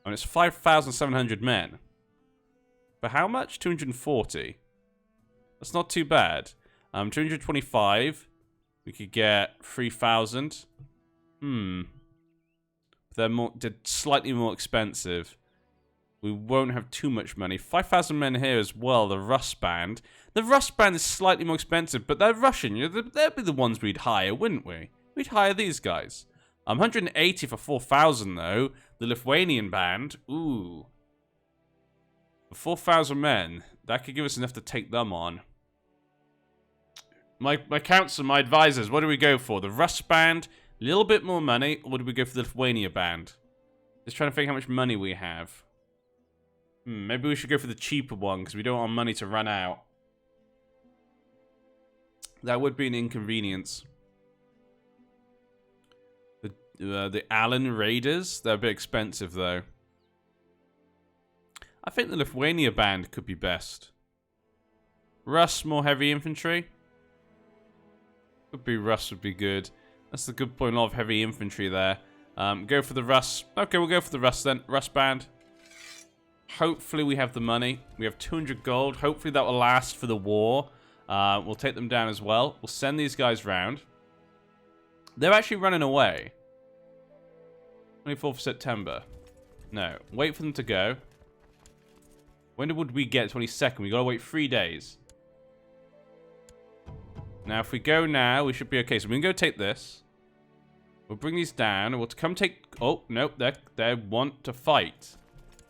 And it's 5,700 men. For how much? 240. That's not too bad. 225. We could get 3,000. They're slightly more expensive. We won't have too much money. 5,000 men here as well. The Rust Band. The Rust Band is slightly more expensive, but they're Russian. They'd be the ones we'd hire, wouldn't we? We'd hire these guys. 180 for 4,000 though. The Lithuanian Band. Ooh. For 4,000 men. That could give us enough to take them on. My counsel, my advisors, what do we go for? The Rust Band, a little bit more money, or do we go for the Lithuania Band? Just trying to think how much money we have. Maybe we should go for the cheaper one, because we don't want money to run out. That would be an inconvenience. The Allen Raiders, they're a bit expensive, though. I think the Lithuania Band could be best. Rust, more heavy infantry. Could be Rust would be good. That's the good point. A lot of heavy infantry there. Go for the Rust. Okay, we'll go for the Rust then. Rust Band. Hopefully we have the money. We have 200 gold. Hopefully that will last for the war. We'll take them down as well. We'll send these guys round. They're actually running away. 24th of September. No. Wait for them to go. When would we get 22nd? We gotta wait 3 days. Now, if we go now, we should be okay. So we can go take this. We'll bring these down. And we'll come take... Oh, no. They want to fight.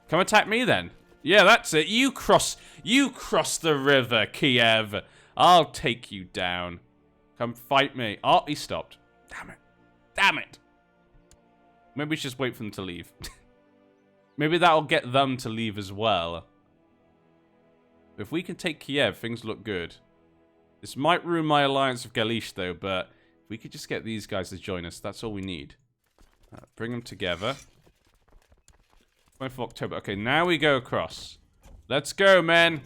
Come attack me, then. Yeah, that's it. You cross the river, Kiev. I'll take you down. Come fight me. Oh, he stopped. Damn it. Damn it. Maybe we should just wait for them to leave. Maybe that'll get them to leave as well. If we can take Kiev, things look good. This might ruin my alliance with Galish, though, but if we could just get these guys to join us, that's all we need. Bring them together. 20th of October. Okay, now we go across. Let's go, man.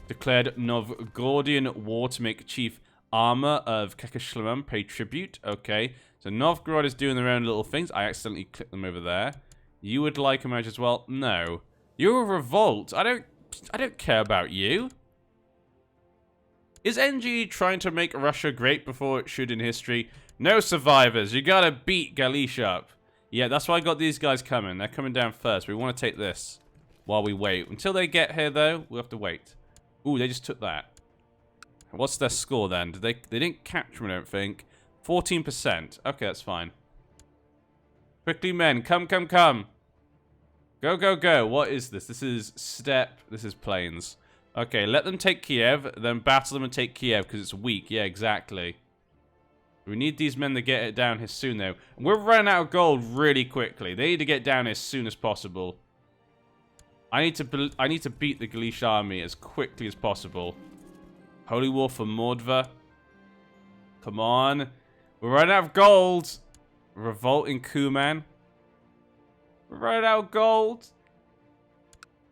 Declared Novgorodian war to make chief armor of Kekashlamam pay tribute. Okay, so Novgorod is doing their own little things. I accidentally clicked them over there. You would like a match as well? No. You're a revolt. I don't care about you. Is NG trying to make Russia great before it should in history? No survivors. You gotta beat Galish up. Yeah, that's why I got these guys coming. They're coming down first. We want to take this while we wait. Until they get here, though, we'll have to wait. Ooh, they just took that. What's their score, then? They didn't capture them, I don't think. 14%. Okay, that's fine. Quickly, men. Come, come, come. Go, go, go. What is this? This is steppe. This is plains. Okay, let them take Kiev, then battle them and take Kiev, because it's weak. Yeah, exactly. We need these men to get it down here soon, though. We're running out of gold really quickly. They need to get down here as soon as possible. I need to beat the Galish army as quickly as possible. Holy War for Mordva. Come on. We're running out of gold. Revolt in Kuman. We're running out of gold.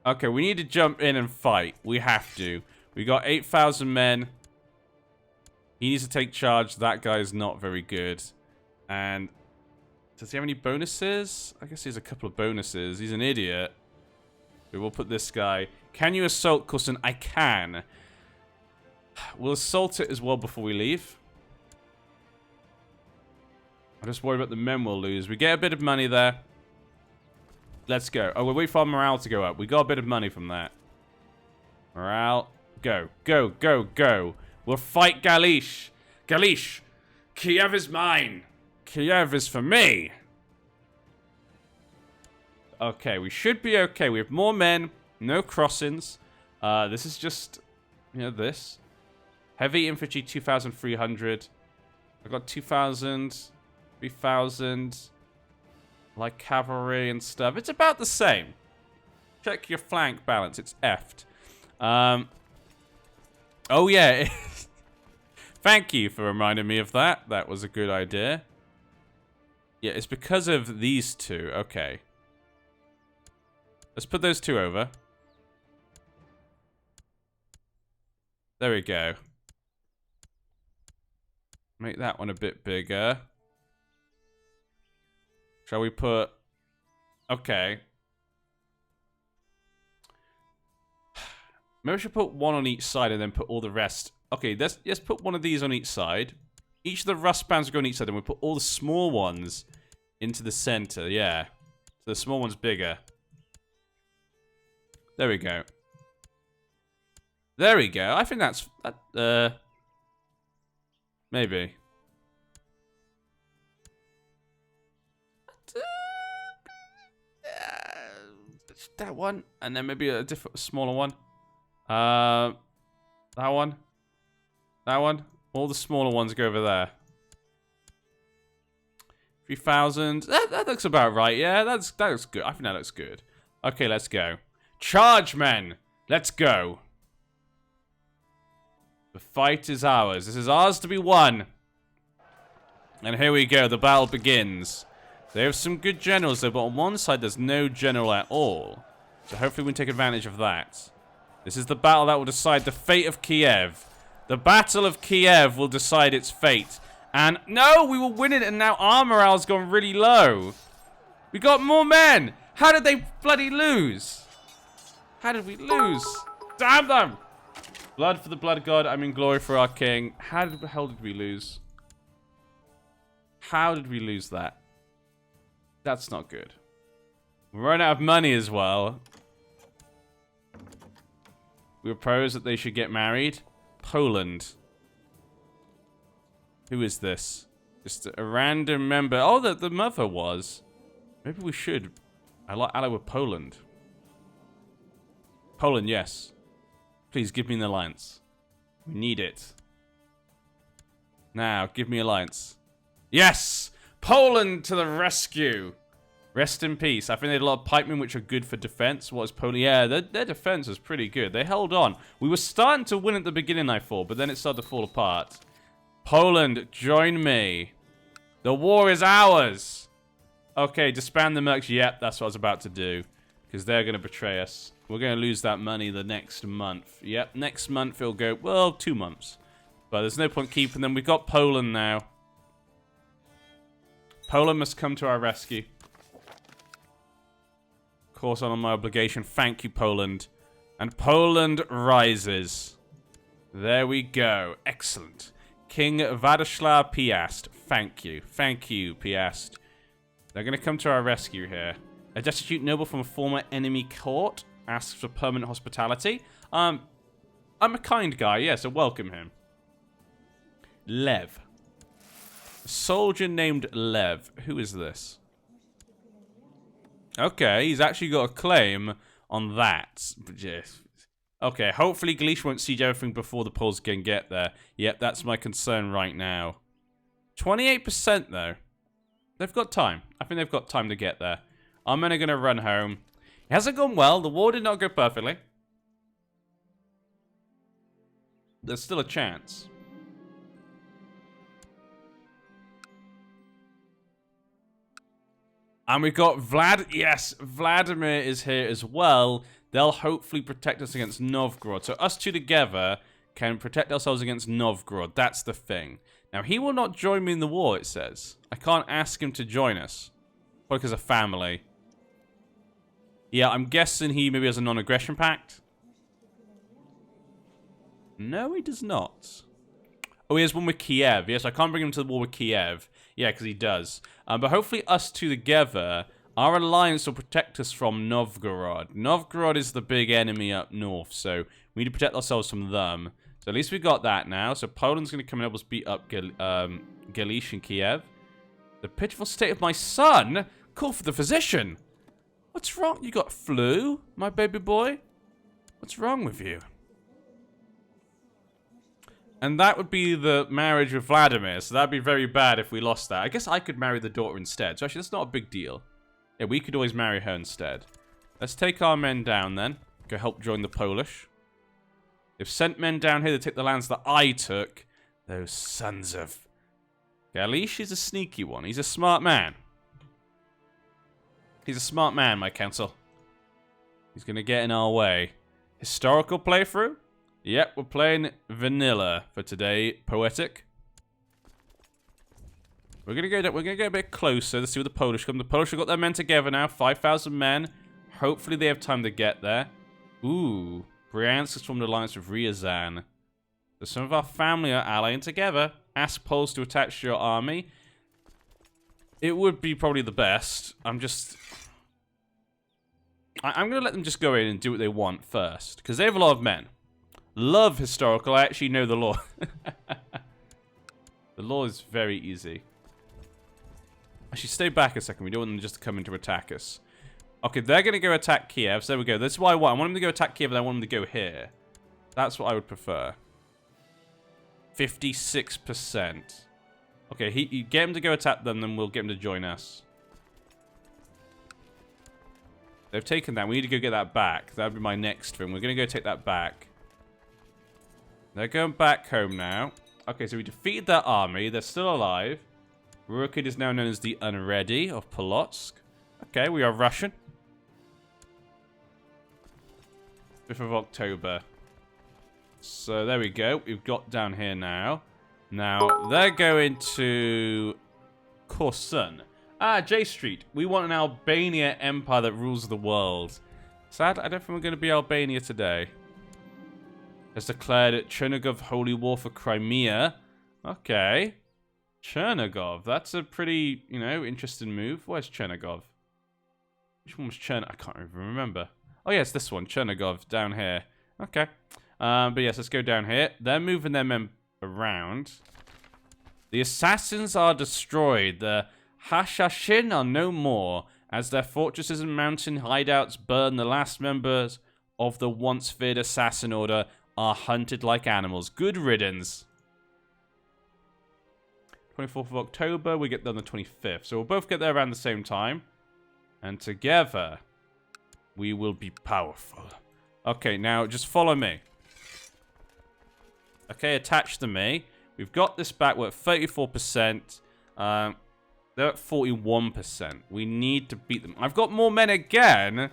Okay, we need to jump in and fight. We have to. We got 8,000 men. He needs to take charge. That guy is not very good. And does he have any bonuses? I guess he has a couple of bonuses. He's an idiot. We will put this guy. Can you assault Kusin? I can. We'll assault it as well before we leave. I'm just worried about the men we'll lose. We get a bit of money there. Let's go. Oh, we'll wait for our morale to go up. We got a bit of money from that. Morale. Go. Go, go, go. We'll fight Galish. Galish. Kiev is mine. Kiev is for me. Okay, we should be okay. We have more men. No crossings. This is just, you know, this. Heavy infantry, 2,300. I got 2,000, 3,000. Like cavalry and stuff. It's about the same. Check your flank balance. It's effed. Oh, yeah. Thank you for reminding me of that. That was a good idea. Yeah, it's because of these two. Okay. Let's put those two over. There we go. Make that one a bit bigger. Shall we put... Okay. Maybe we should put one on each side and then put all the rest. Okay, let's put one of these on each side. Each of the rust bands will go on each side, and we'll put all the small ones into the center. Yeah. So the small one's bigger. There we go. There we go. I think that's... maybe. That one. And then maybe a different, smaller one. That one. That one. All the smaller ones go over there. 3,000. That looks about right. Yeah, that looks good. I think that looks good. Okay, let's go. Charge, men! Let's go. The fight is ours. This is ours to be won. And here we go. The battle begins. They have some good generals, though, but on one side, there's no general at all. So hopefully we can take advantage of that. This is the battle that will decide the fate of Kiev. The Battle of Kiev will decide its fate. And no, we will win it, and now our morale's gone really low. We got more men. How did they bloody lose? How did we lose? Damn them! Blood for the blood god. I'm in glory for our king. How the hell did we lose? How did we lose that? That's not good. We're running out of money as well. We propose that they should get married. Poland. Who is this? Just a random member. Oh, the mother was. Maybe we should. I like ally with Poland. Poland, yes. Please, give me an alliance. We need it. Now, give me alliance. Yes! Poland to the rescue! Rest in peace. I think they had a lot of pikemen which are good for defense. What is Poland? Yeah, their defense was pretty good. They held on. We were starting to win at the beginning, I thought, but then it started to fall apart. Poland, join me. The war is ours. Okay, disband the mercs. Yep, that's what I was about to do. Because they're going to betray us. We're going to lose that money the next month. Yep, next month it'll go, well, 2 months. But there's no point keeping them. We've got Poland now. Poland must come to our rescue. Of course, I'm on my obligation. Thank you, Poland. And Poland rises. There we go. Excellent. King Władysław Piast. Thank you. Thank you, Piast. They're going to come to our rescue here. A destitute noble from a former enemy court asks for permanent hospitality. I'm a kind guy, yeah, so welcome him. Lev. A soldier named Lev. Who is this? Okay, he's actually got a claim on that. Okay, hopefully Galicia won't siege everything before the Poles can get there. Yep, that's my concern right now. 28% though. They've got time. I think they've got time to get there. I'm only going to run home. It hasn't gone well. The war did not go perfectly. There's still a chance. And we've got Vlad. Yes, Vladimir is here as well. They'll hopefully protect us against Novgorod. So us two together can protect ourselves against Novgorod. That's the thing. Now, he will not join me in the war, it says. I can't ask him to join us. Probably because of family. Yeah, I'm guessing he maybe has a non-aggression pact. No, he does not. Oh, he has one with Kiev. Yes, I can't bring him to the war with Kiev. Yeah, because he does. But hopefully us two together, our alliance will protect us from Novgorod. Novgorod is the big enemy up north, so we need to protect ourselves from them. So at least we got that now. So Poland's going to come and help us beat up Galicia and Kiev. The pitiful state of my son? Call for the physician. What's wrong? You got flu, my baby boy? What's wrong with you? And that would be the marriage with Vladimir, so that'd be very bad if we lost that. I guess I could marry the daughter instead, so actually that's not a big deal. Yeah, we could always marry her instead. Let's take our men down then. Go help join the Polish. They've sent men down here to take the lands that I took. Those sons of... Galicia's a sneaky one. He's a smart man. He's a smart man, my counsel. He's going to get in our way. Historical playthrough? Yep, we're playing vanilla for today. Poetic. We're gonna go a bit closer to see where the Polish come. The Polish have got their men together now. 5,000 men. Hopefully they have time to get there. Ooh, Bryansk has formed an alliance with Ryazan. So some of our family are allying together. Ask Poles to attach to your army. It would be probably the best. I'm gonna let them just go in and do what they want first, because they have a lot of men. Love historical. I actually know the law. The law is very easy. Actually, stay back a second. We don't want them just to come in to attack us. Okay, they're going to go attack Kiev. So there we go. This is what I want. I want them to go attack Kiev, and I want them to go here. That's what I would prefer. 56%. Okay, you get him to go attack them, then we'll get him to join us. They've taken that. We need to go get that back. That would be my next thing. We're going to go take that back. They're going back home now. Okay, so we defeated their army. They're still alive. Rukid is now known as the Unready of Polotsk. Okay, we are Russian. 5th of October. So there we go. We've got down here now. Now, they're going to Korsun. Ah, J Street. We want an Albania empire that rules the world. Sad, I don't think we're going to be Albania today. Has declared Chernigov holy war for Crimea. Okay. Chernigov. That's a pretty, interesting move. Where's Chernigov? Which one was Chernigov? I can't even remember. Oh, yes, this one. Chernigov, down here. Okay. But yes, let's go down here. They're moving their men around. The assassins are destroyed. The Hashashin are no more. As their fortresses and mountain hideouts burn, the last members of the once feared assassin order are hunted like animals. Good riddance. 24th of October, we get there on the 25th. So we'll both get there around the same time. And together, we will be powerful. Okay, now just follow me. Okay, attach to me. We've got this back. We're at 34%. They're at 41%. We need to beat them. I've got more men again,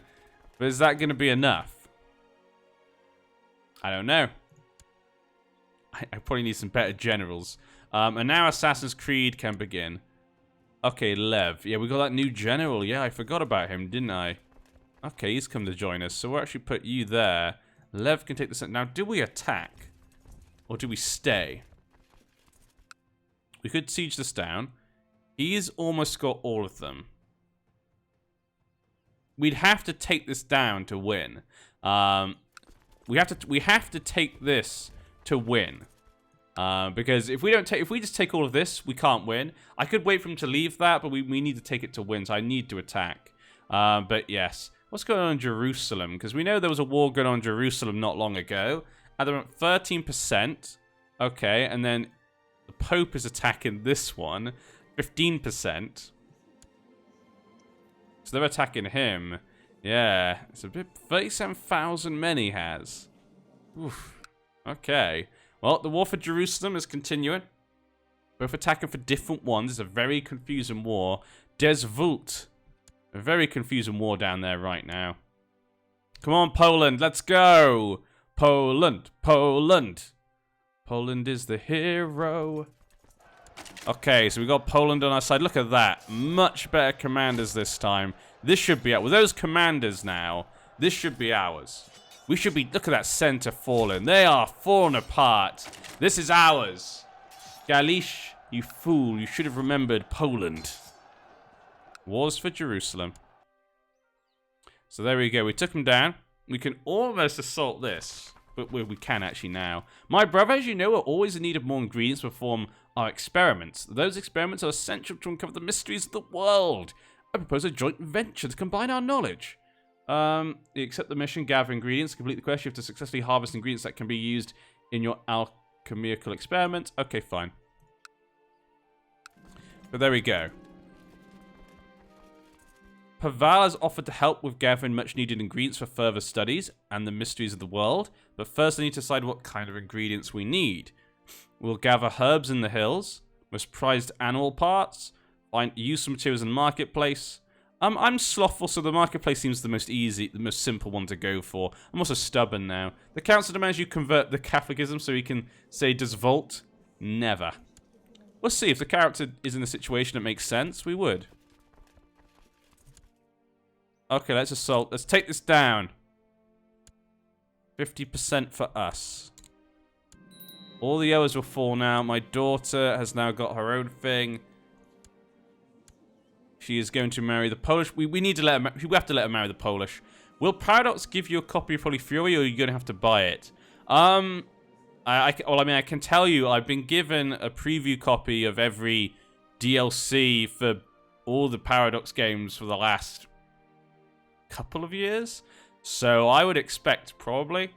but is that going to be enough? I don't know. I probably need some better generals. And now Assassin's Creed can begin. Okay, Lev. Yeah, we got that new general. Yeah, I forgot about him, didn't I? Okay, he's come to join us. So we'll actually put you there. Lev can take this. Now, do we attack? Or do we stay? We could siege this down. He's almost got all of them. We'd have to take this down to win. We have to take this to win. Because if we just take all of this, we can't win. I could wait for him to leave that, but we need to take it to win, so I need to attack. But yes. What's going on in Jerusalem? Because we know there was a war going on in Jerusalem not long ago. And they're at 13%. Okay, and then the Pope is attacking this one. 15%. So they're attacking him. Yeah, it's a bit... 37,000 men he has. Oof. Okay. Well, the war for Jerusalem is continuing. Both attacking for different ones. It's a very confusing war. Des Vult. A very confusing war down there right now. Come on, Poland. Let's go. Poland. Poland. Poland is the hero. Okay, so we got Poland on our side. Look at that. Much better commanders this time. This should be... With those commanders now, this should be ours. We should be... Look at that center fallen. They are falling apart. This is ours. Galish, you fool. You should have remembered Poland. Wars for Jerusalem. So there we go. We took them down. We can almost assault this. But we can actually now. My brother, as you know, are always in need of more ingredients to perform our experiments. Those experiments are essential to uncover the mysteries of the world. I propose a joint venture to combine our knowledge. You accept the mission, gather ingredients. To complete the quest, you have to successfully harvest ingredients that can be used in your alchemical experiment. Okay, fine. But there we go. Paval has offered to help with gathering much-needed ingredients for further studies and the mysteries of the world, but first I need to decide what kind of ingredients we need. We'll gather herbs in the hills, most prized animal parts, find useful materials in the marketplace. I'm slothful, so the marketplace seems the most easy, the most simple one to go for. I'm also stubborn now. The council demands you convert the Catholicism so he can say, does Volt? Never. We'll see. If the character is in a situation that makes sense, we would. Okay, let's assault. Let's take this down. 50% for us. All the others will fall now. My daughter has now got her own thing. She is going to marry the Polish. We need to let her. We have to let her marry the Polish. Will Paradox give you a copy of Holy Fury, or are you going to have to buy it? Well, I mean, I can tell you, I've been given a preview copy of every DLC for all the Paradox games for the last couple of years, so I would expect probably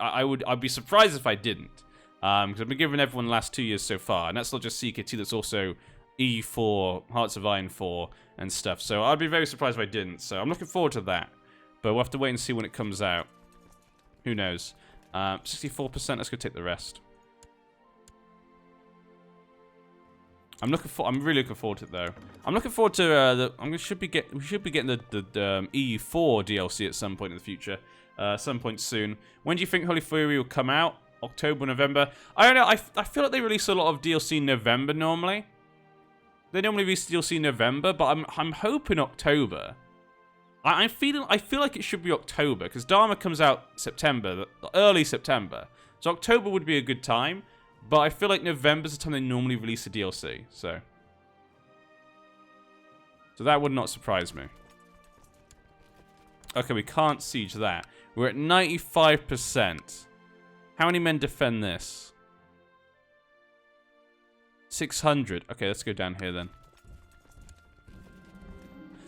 I'd be surprised if I didn't, because I've been giving everyone the last 2 years so far, and that's not just CK2, that's also E4, Hearts of Iron 4 and stuff, so I'd be very surprised if I didn't. So I'm looking forward to that, but we'll have to wait and see when it comes out. Who knows? 64%. Let's go take the rest. I'm really looking forward to it, though. I'm looking forward to we should be getting the EU4 DLC at some point in the future, some point soon. When do you think Holy Fury will come out? October, November? I don't know. I feel like they release a lot of DLC in November normally. They normally release DLC in November, but I'm hoping October. I feel like it should be October because Dharma comes out September, early September. So October would be a good time. But I feel like November's the time they normally release a DLC, so that would not surprise me. Okay, we can't siege that. We're at 95%. How many men defend this? 600. Okay, let's go down here then.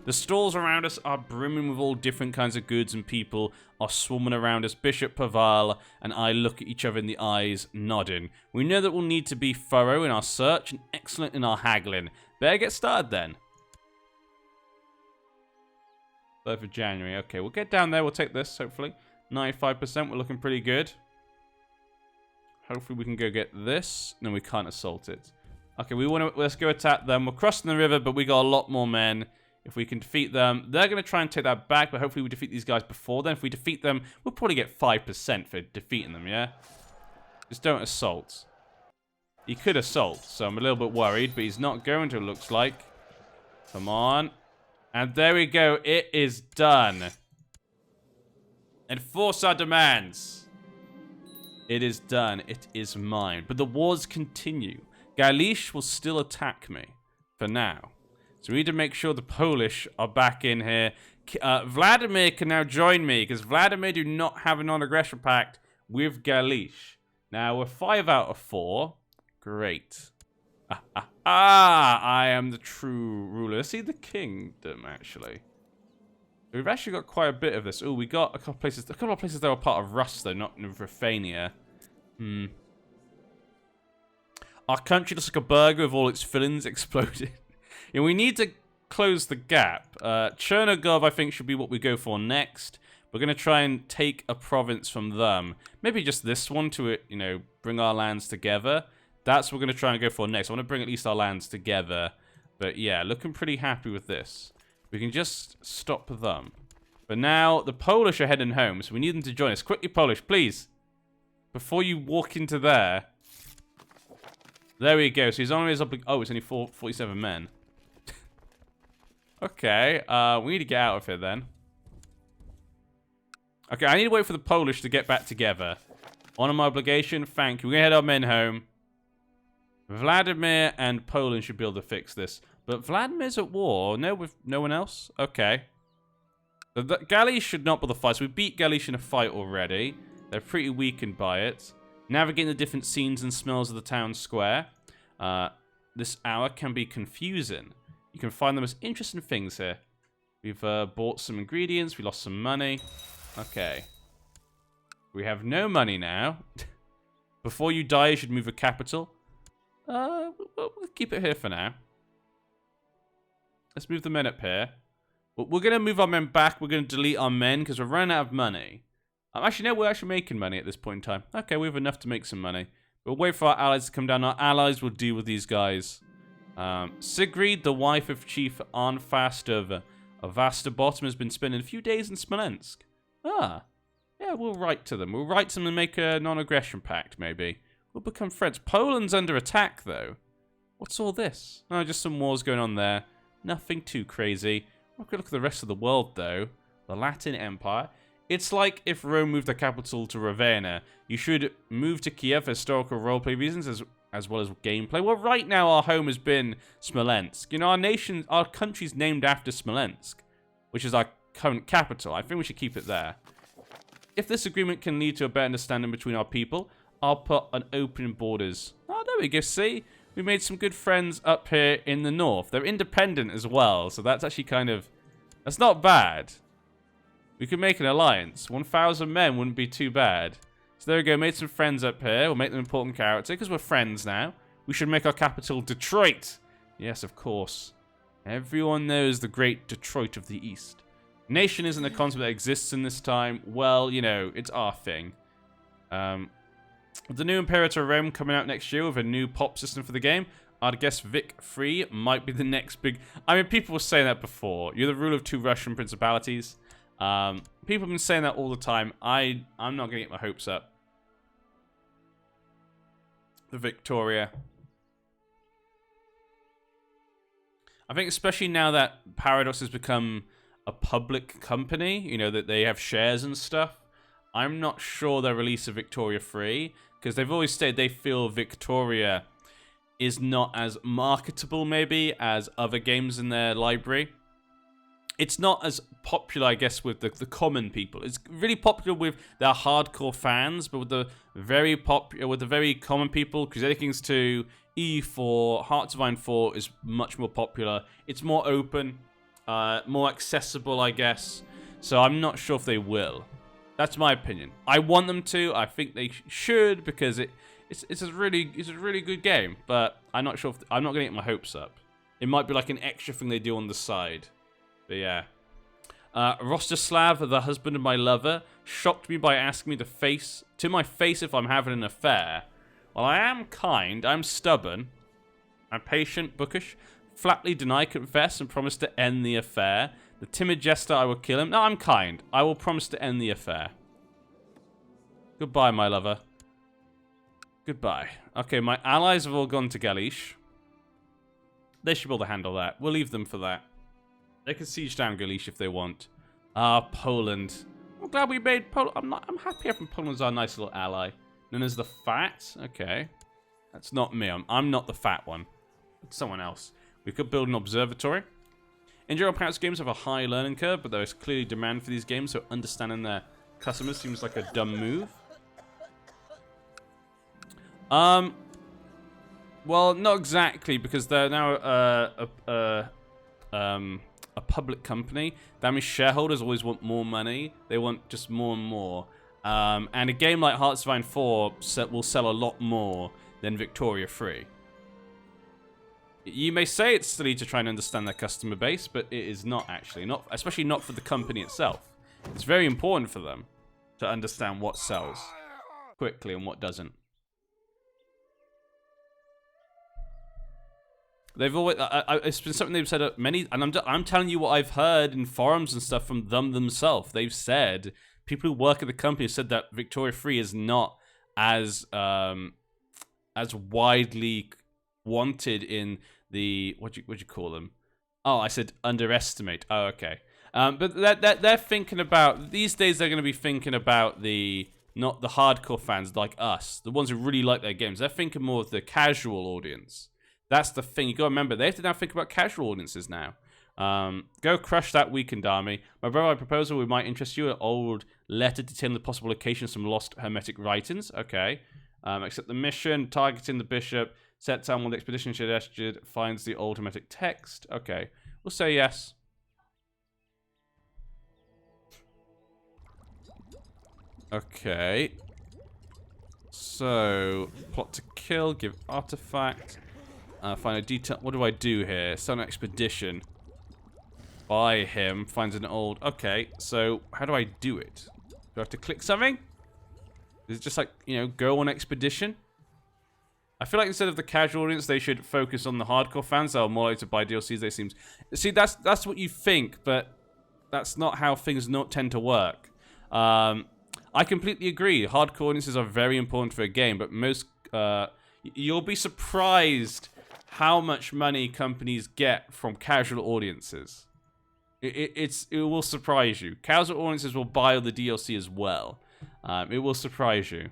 The stalls around us are brimming with all different kinds of goods, and people are swarming around us. Bishop Paval and I look at each other in the eyes, nodding. We know that we'll need to be thorough in our search and excellent in our haggling. Better get started then. 3rd of January. Okay, we'll get down there. We'll take this, hopefully. 95%. We're looking pretty good. Hopefully we can go get this. No, we can't assault it. Okay, let's go attack them. We're crossing the river, but we got a lot more men. If we can defeat them, they're going to try and take that back, but hopefully we defeat these guys before then. If we defeat them, we'll probably get 5% for defeating them, yeah? Just don't assault. He could assault, so I'm a little bit worried, but he's not going to, it looks like. Come on. And there we go. It is done. Enforce our demands. It is done. It is mine. But the wars continue. Galish will still attack me for now. So we need to make sure the Polish are back in here. Vladimir can now join me because Vladimir do not have a non-aggression pact with Galish. Now we're 5 out of 4. Great. I am the true ruler. Let's see the kingdom, actually. We've actually got quite a bit of this. Oh, we got a couple of places that were part of Rus, though, not in Ruthania. Our country looks like a burger with all its fillings exploded. Yeah, we need to close the gap. Chernigov, I think, should be what we go for next. We're going to try and take a province from them. Maybe just this one to, you know, bring our lands together. That's what we're going to try and go for next. I want to bring at least our lands together. But yeah, looking pretty happy with this. We can just stop them. But now, the Polish are heading home, so we need them to join us. Quickly, Polish, please. Before you walk into there. There we go. So he's on his... Oh, it's only 47 men. Okay, we need to get out of here then. Okay, I need to wait for the Polish to get back together. Honor my obligation, thank you. We're going to head our men home. Vladimir and Poland should be able to fix this. But Vladimir's at war. No, with no one else? Okay. Galish should not bother fight. So we beat Galish in a fight already. They're pretty weakened by it. Navigating the different scenes and smells of the town square. This hour can be confusing. You can find the most interesting things here. We've bought some ingredients. We lost some money. Okay. We have no money now. Before you die, you should move a capital. We'll keep it here for now. Let's move the men up here. We're going to move our men back. We're going to delete our men because we're running out of money. Actually, no, we're actually making money at this point in time. Okay, we have enough to make some money. We'll wait for our allies to come down. Our allies will deal with these guys. Sigrid, the wife of Chief Arnfast of Vasterbottom, has been spending a few days in Smolensk. Ah, yeah, we'll write to them. We'll write to them and make a non-aggression pact, maybe. We'll become friends. Poland's under attack, though. What's all this? Oh, just some wars going on there. Nothing too crazy. Look at the rest of the world, though. The Latin Empire. It's like if Rome moved their capital to Ravenna. You should move to Kiev for historical roleplay reasons as well as gameplay. Well, right now our home has been Smolensk. You know, our country's named after Smolensk, which is our current capital. I think we should keep it there. If this agreement can lead to a better understanding between our people, I'll put an open borders. Oh, there we go. See? We made some good friends up here in the north. They're independent as well, so that's actually kind of... That's not bad. We could make an alliance. 1,000 men wouldn't be too bad. So there we go. Made some friends up here. We'll make them important character because we're friends now. We should make our capital Detroit. Yes, of course. Everyone knows the great Detroit of the East. Nation isn't a concept that exists in this time. Well, you know, it's our thing. With the new Imperator of Rome coming out next year with a new pop system for the game, I'd guess Vic 3 might be the next big... I mean, people were saying that before. You're the ruler of 2 Russian principalities. People have been saying that all the time. I'm not going to get my hopes up. The Victoria. I think especially now that Paradox has become a public company, you know, that they have shares and stuff, I'm not sure they'll release a Victoria 3, because they've always stated they feel Victoria is not as marketable, maybe, as other games in their library. It's not as popular, I guess, with the common people. It's really popular with their hardcore fans, but with the very common people, Crusader Kings 2, E4, Hearts of Iron 4 is much more popular. It's more open. more accessible, I guess. So I'm not sure if they will. That's my opinion. I want them to. I think they should because it's a really good game. But I'm not sure if I'm not gonna get my hopes up. It might be like an extra thing they do on the side. But yeah. Rostislav, the husband of my lover, shocked me by asking me to my face if I'm having an affair. Well, I am kind. I'm stubborn. I'm patient, bookish. Flatly deny, confess, and promise to end the affair. The timid jester, I will kill him. No, I'm kind. I will promise to end the affair. Goodbye, my lover. Goodbye. Okay, my allies have all gone to Galish. They should be able to handle that. We'll leave them for that. They can siege down Galish if they want. Poland. I'm glad we made Poland. I'm happy having Poland as our nice little ally. Known as the fat. Okay. That's not me. I'm not the fat one. It's someone else. We could build an observatory. In general, perhaps games have a high learning curve, but there is clearly demand for these games, so understanding their customers seems like a dumb move. Well, not exactly, because they're now a public company. That means shareholders always want more money. They want just more and more. And a game like Hearts of Iron 4 will sell a lot more than Victoria 3. You may say it's silly to try and understand their customer base, but it is not actually. Especially not for the company itself. It's very important for them to understand what sells quickly and what doesn't. They've always, it's been something they've said many, and I'm telling you what I've heard in forums and stuff from them themselves. They've said, people who work at the company said that Victoria 3 is not as widely wanted in the, what you call them? Oh, I said underestimate. Oh, okay. But they're thinking about, these days they're going to be thinking about not the hardcore fans like us, the ones who really like their games. They're thinking more of the casual audience. That's the thing. You got to remember, they have to now think about casual audiences now. Go crush that weakened army. My brother, I proposal we might interest you. An old letter detailing the possible locations from lost hermetic writings. Okay. Accept the mission. Targeting the bishop. Set down one expedition suggested. Finds the old hermetic text. Okay. We'll say yes. Okay. So, plot to kill. Give artifact. Find a detail. What do I do here? Start an expedition. Buy him. Finds an old. Okay, so how do I do it? Do I have to click something? Is it just like, you know, go on expedition? I feel like instead of the casual audience, they should focus on the hardcore fans that are more likely to buy DLCs. They seem. See, that's what you think, but that's not how things tend to work. I completely agree. Hardcore audiences are very important for a game, but most you'll be surprised how much money companies get from casual audiences. It will surprise you. Casual audiences will buy the DLC as well. It will surprise you.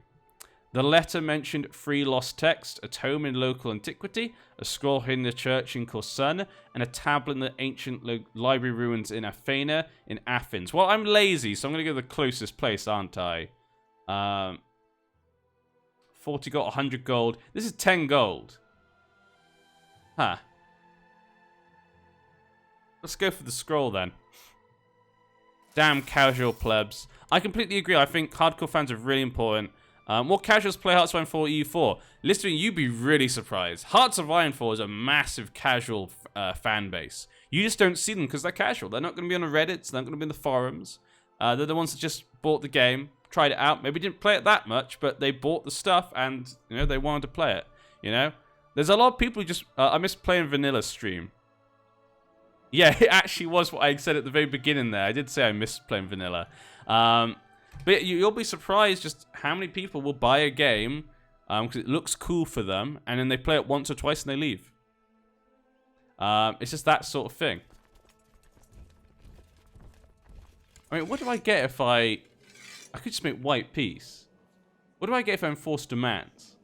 The letter mentioned 3 lost texts, a tome in local antiquity, a scroll hidden in the church in Corsun, and a tablet in the ancient library ruins in Athena in Athens. Well, I'm lazy, so I'm going to go to the closest place, aren't I? 40 gold, 100 gold. This is 10 gold. Huh. Let's go for the scroll then. Damn casual plebs. I completely agree. I think hardcore fans are really important. What casuals play Hearts of Iron 4 EU4? Listening, you'd be really surprised. Hearts of Iron 4 is a massive casual fan base. You just don't see them because they're casual. They're not going to be on the Reddits. They're not going to be in the forums. They're the ones that just bought the game, tried it out. Maybe didn't play it that much, but they bought the stuff and, you know, they wanted to play it. You know? There's a lot of people who just... I miss playing vanilla stream. Yeah, it actually was what I said at the very beginning there. I did say I missed playing vanilla. But you'll be surprised just how many people will buy a game because it looks cool for them, and then they play it once or twice and they leave. It's just that sort of thing. I mean, what do I get if I could just make white peace. What do I get if I enforce demands?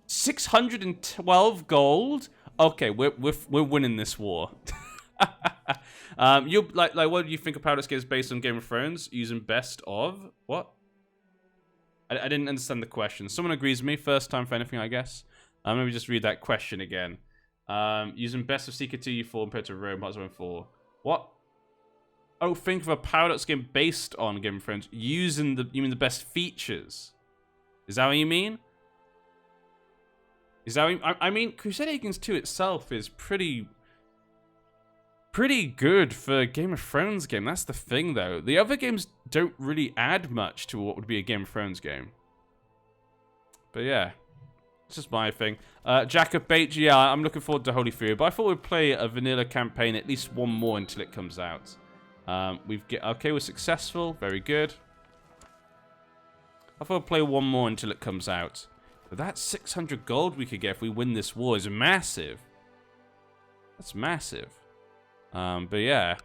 612 gold? Okay, we're winning this war. You like what do you think of Paradox Games based on Game of Thrones using best of what? I didn't understand the question. Someone agrees with me. First time for anything, I guess. Let me just read that question again. Using best of CK2 U4 compared to Rome, Parts 1 and 4. What? Oh, think of a Paradox game based on Game of Thrones using you mean the best features? Is that what you mean? Is that what you, I mean, Crusader 2 itself is pretty good for a Game of Thrones game. That's the thing, though. The other games don't really add much to what would be a Game of Thrones game. But yeah, it's just my thing. Jacob Bates, yeah, I'm looking forward to Holy Fury, but I thought we'd play a vanilla campaign, at least one more until it comes out. Okay, we're successful. Very good. I thought I'd play one more until it comes out. But that 600 gold we could get if we win this war is massive. That's massive. But yeah.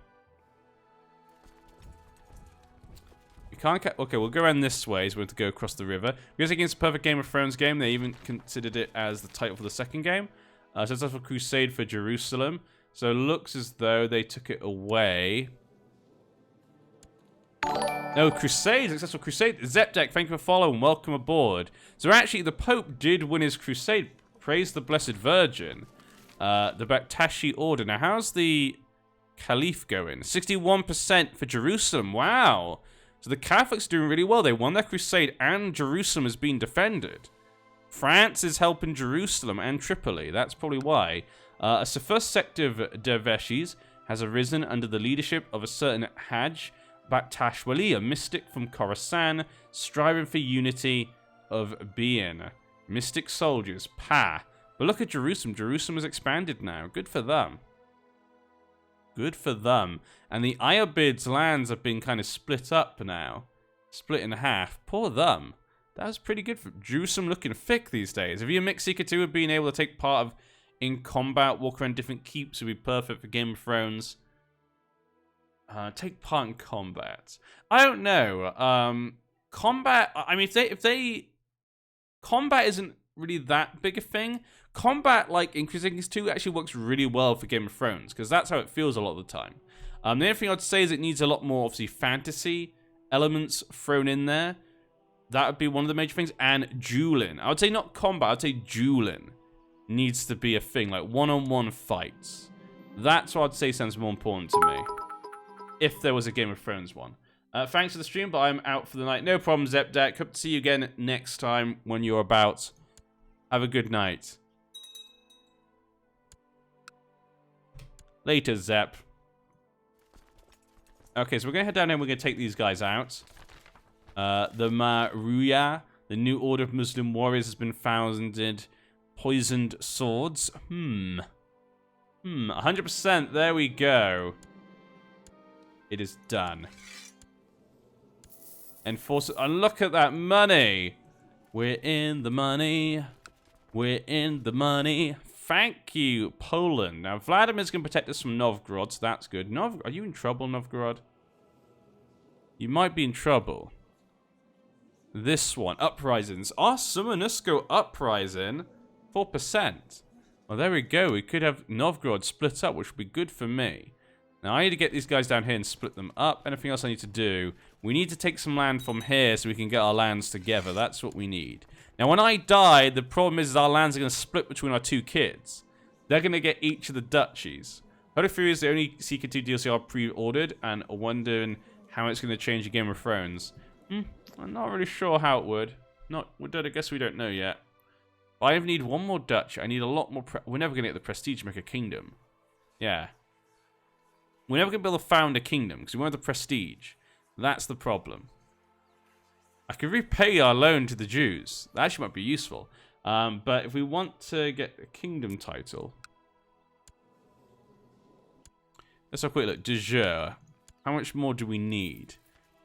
We can't okay, we'll go around this way, so we have to go across the river. Because against a perfect Game of Thrones game, they even considered it as the title for the second game. So it's for Crusade for Jerusalem. So it looks as though they took it away. No, Crusade, successful Crusade. Zepdek, thank you for following. Welcome aboard. So actually, the Pope did win his Crusade. Praise the Blessed Virgin. The Baktashi Order. Now, how's the Caliph going? 61% for Jerusalem. Wow. So the Catholics are doing really well. They won their Crusade and Jerusalem has been defended. France is helping Jerusalem and Tripoli. That's probably why. As the first sect of dervishes has arisen under the leadership of a certain Hajj Baktashwali, a mystic from Khorasan, striving for unity of being. Mystic soldiers, pa. But look at Jerusalem. Jerusalem has expanded now. Good for them. Good for them. And the Ayyubids' lands have been kind of split up now. Split in half. Poor them. That was pretty good for Jerusalem looking thick these days. If you mix Seeker 2 with being able to take part in combat, walk around different keeps would be perfect for Game of Thrones. Take part in combat. I don't know. Combat. I mean, if they combat isn't really that big a thing. Combat, like in Crusader 2, actually works really well for Game of Thrones because that's how it feels a lot of the time. The only thing I'd say is it needs a lot more, obviously, fantasy elements thrown in there. That would be one of the major things. And dueling. I would say not combat. I'd say dueling needs to be a thing, like one-on-one fights. That's what I'd say sounds more important to me. If there was a Game of Thrones one. Thanks for the stream, but I'm out for the night. No problem, Zepdek. Hope to see you again next time when you're about. Have a good night. Later, Zep. Okay, so we're going to head down here and we're going to take these guys out. The Maruya, the new order of Muslim warriors, has been founded. Poisoned swords. 100%. There we go. It is done. Enforce it. And look at that money. We're in the money. We're in the money. Thank you, Poland. Now, Vladimir's going to protect us from Novgorod, so that's good. Are you in trouble, Novgorod? You might be in trouble. This one. Uprisings. Our Smolensk uprising. 4%. Well, there we go. We could have Novgorod split up, which would be good for me. Now, I need to get these guys down here and split them up. Anything else I need to do? We need to take some land from here so we can get our lands together. That's what we need. Now, when I die, the problem is our lands are going to split between our two kids. They're going to get each of the duchies. Holy Fury is the only Seeker 2 DLC I pre-ordered, and I'm wondering how it's going to change the Game of Thrones. I'm not really sure how it would. I guess we don't know yet. But I need one more duchy. I need a lot more... We're never going to get the prestige to make a kingdom. Yeah. We're never going to be able to found a kingdom because we won't have the prestige. That's the problem. I could repay our loan to the Jews. That actually might be useful. But if we want to get a kingdom title... Let's have a quick look. De jure. How much more do we need?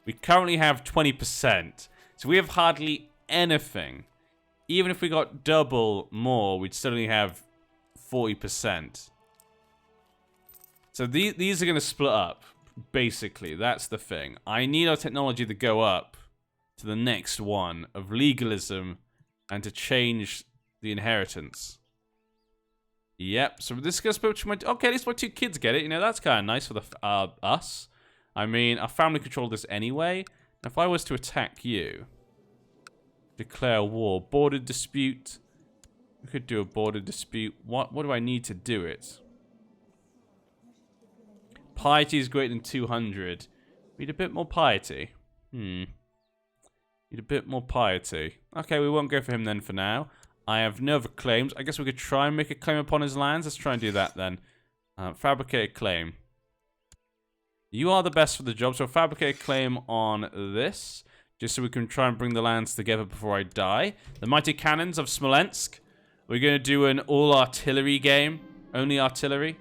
We currently have 20%. So we have hardly anything. Even if we got double more, we'd still only have 40%. So these are going to split up, basically. That's the thing. I need our technology to go up to the next one of legalism and to change the inheritance. Yep, so this goes to my... Okay, at least my two kids get it. You know, that's kind of nice for the us. I mean, our family controlled this anyway. If I was to attack you... Declare war. Border dispute. We could do a border dispute. What do I need to do it? Piety is greater than 200. Need a bit more piety. Need a bit more piety. Okay, we won't go for him then for now. I have no other claims. I guess we could try and make a claim upon his lands. Let's try and do that then. Fabricate a claim. You are the best for the job, so fabricate a claim on this. Just so we can try and bring the lands together before I die. The mighty cannons of Smolensk. We're going to do an all-artillery game. Only artillery.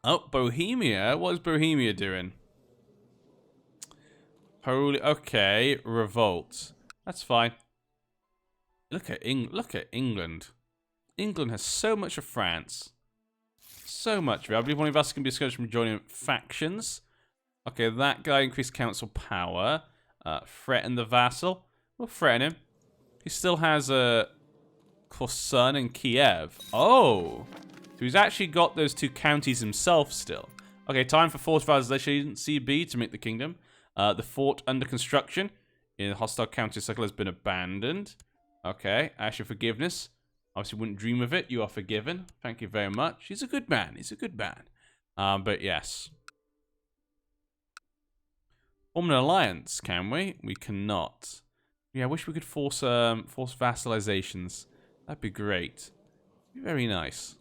Oh, Bohemia? What is Bohemia doing? Holy... Okay, revolt. That's fine. Look at England. England has so much of France. So much. I believe one of us can be discouraged from joining factions. Okay, that guy increased council power. Threaten the vassal. We'll threaten him. He still has a son in Kiev. Oh! So he's actually got those 2 counties himself still. Okay, time for fortification CB to make the kingdom. The fort under construction in the hostile county circle has been abandoned. Okay, ask your forgiveness. Obviously wouldn't dream of it. You are forgiven. Thank you very much. He's a good man. He's a good man. But yes. Form an alliance, can we? We cannot. Yeah, I wish we could force vassalizations. That'd be great. Be very nice.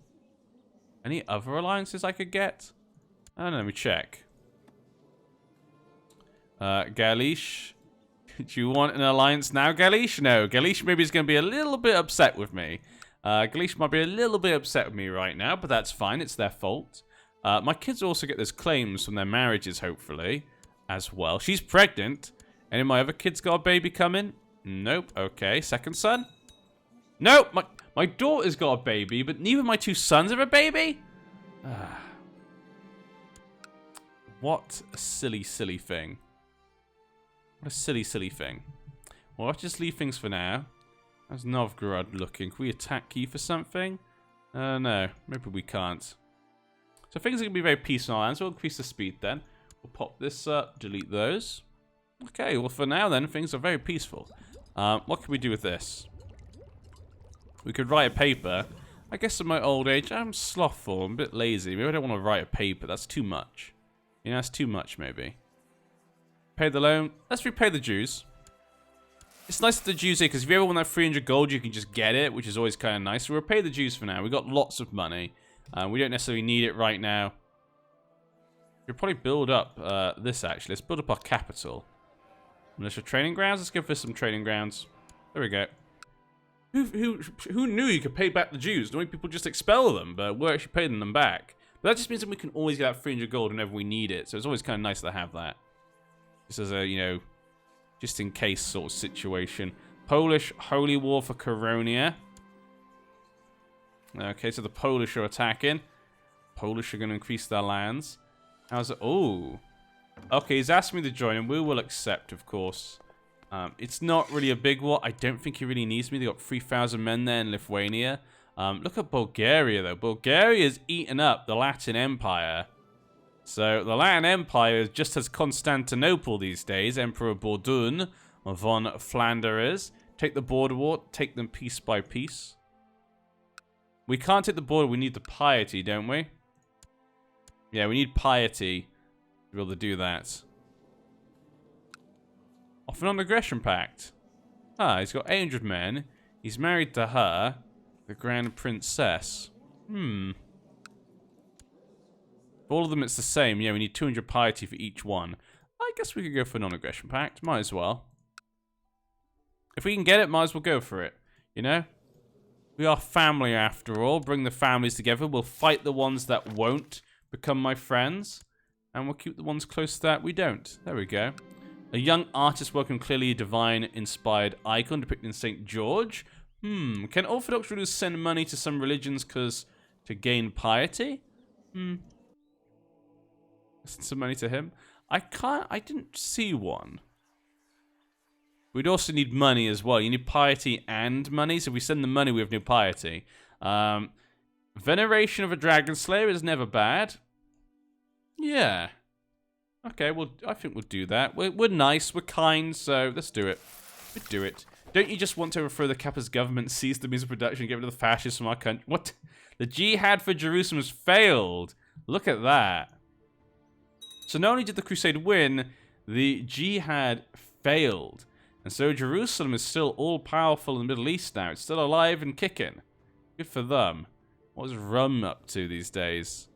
Any other alliances I could get? I don't know, let me check. Galish. Do you want an alliance now, Galish? No, Galish maybe is going to be a little bit upset with me. Galish might be a little bit upset with me right now, but that's fine. It's their fault. My kids also get those claims from their marriages, hopefully, as well. She's pregnant. Any of my other kids got a baby coming? Nope. Okay, second son? Nope. My daughter's got a baby, but neither of my 2 sons have a baby? What a silly, silly thing. What a silly, silly thing. Well, let's just leave things for now. How's Novgorod looking? Can we attack Kiev for something? No. Maybe we can't. So things are going to be very peaceful on our lands. We'll increase the speed then. We'll pop this up. Delete those. Okay, well for now then, things are very peaceful. What can we do with this? We could write a paper. I guess in my old age, I'm slothful. I'm a bit lazy. Maybe I don't want to write a paper. That's too much. You know, that's too much maybe. Pay the loan. Let's repay the Jews. It's nice that the Jews here, because if you ever want that 300 gold, you can just get it, which is always kind of nice. So we'll pay the Jews for now. We've got lots of money. We don't necessarily need it right now. We'll probably build up this, actually. Let's build up our capital. Militia training grounds. Let's go for some training grounds. There we go. Who knew you could pay back the Jews? Normally people just expel them, but we're actually paying them back. But that just means that we can always get that 300 gold whenever we need it. So it's always kind of nice to have that. Just as a, you know, just in case sort of situation. Polish Holy War for Coronia. Okay, so the Polish are attacking. Polish are going to increase their lands. How's it? Oh. Okay, he's asked me to join and we will accept, of course. It's not really a big war. I don't think he really needs me. They got 3,000 men there in Lithuania. Look at Bulgaria, though. Bulgaria's eaten up the Latin Empire. So the Latin Empire is just as Constantinople these days. Emperor Bordun von Flanders. Take the border war. Take them piece by piece. We can't take the border. We need the piety, don't we? Yeah, we need piety to be able to do that. Off an non-aggression pact. Ah, he's got 800 men. He's married to her, the Grand Princess. For all of them, it's the same. Yeah, we need 200 piety for each one. I guess we could go for a non-aggression pact. Might as well. If we can get it, might as well go for it. You know? We are family after all. Bring the families together. We'll fight the ones that won't become my friends. And we'll keep the ones close that we don't. There we go. A young artist working clearly a divine-inspired icon depicting St. George. Can Orthodox rulers send money to some religions to gain piety? Send some money to him. I didn't see one. We'd also need money as well. You need piety and money. So if we send the money, we have no piety. Veneration of a dragon slayer is never bad. Yeah. Okay, well, I think we'll do that. We're nice, we're kind, so let's do it. Do it. Don't you just want to overthrow the Kappa's government, seize the means of production, and get rid of the fascists from our country? What? The jihad for Jerusalem has failed. Look at that. So not only did the Crusade win, the jihad failed. And so Jerusalem is still all-powerful in the Middle East now. It's still alive and kicking. Good for them. What is Rum up to these days?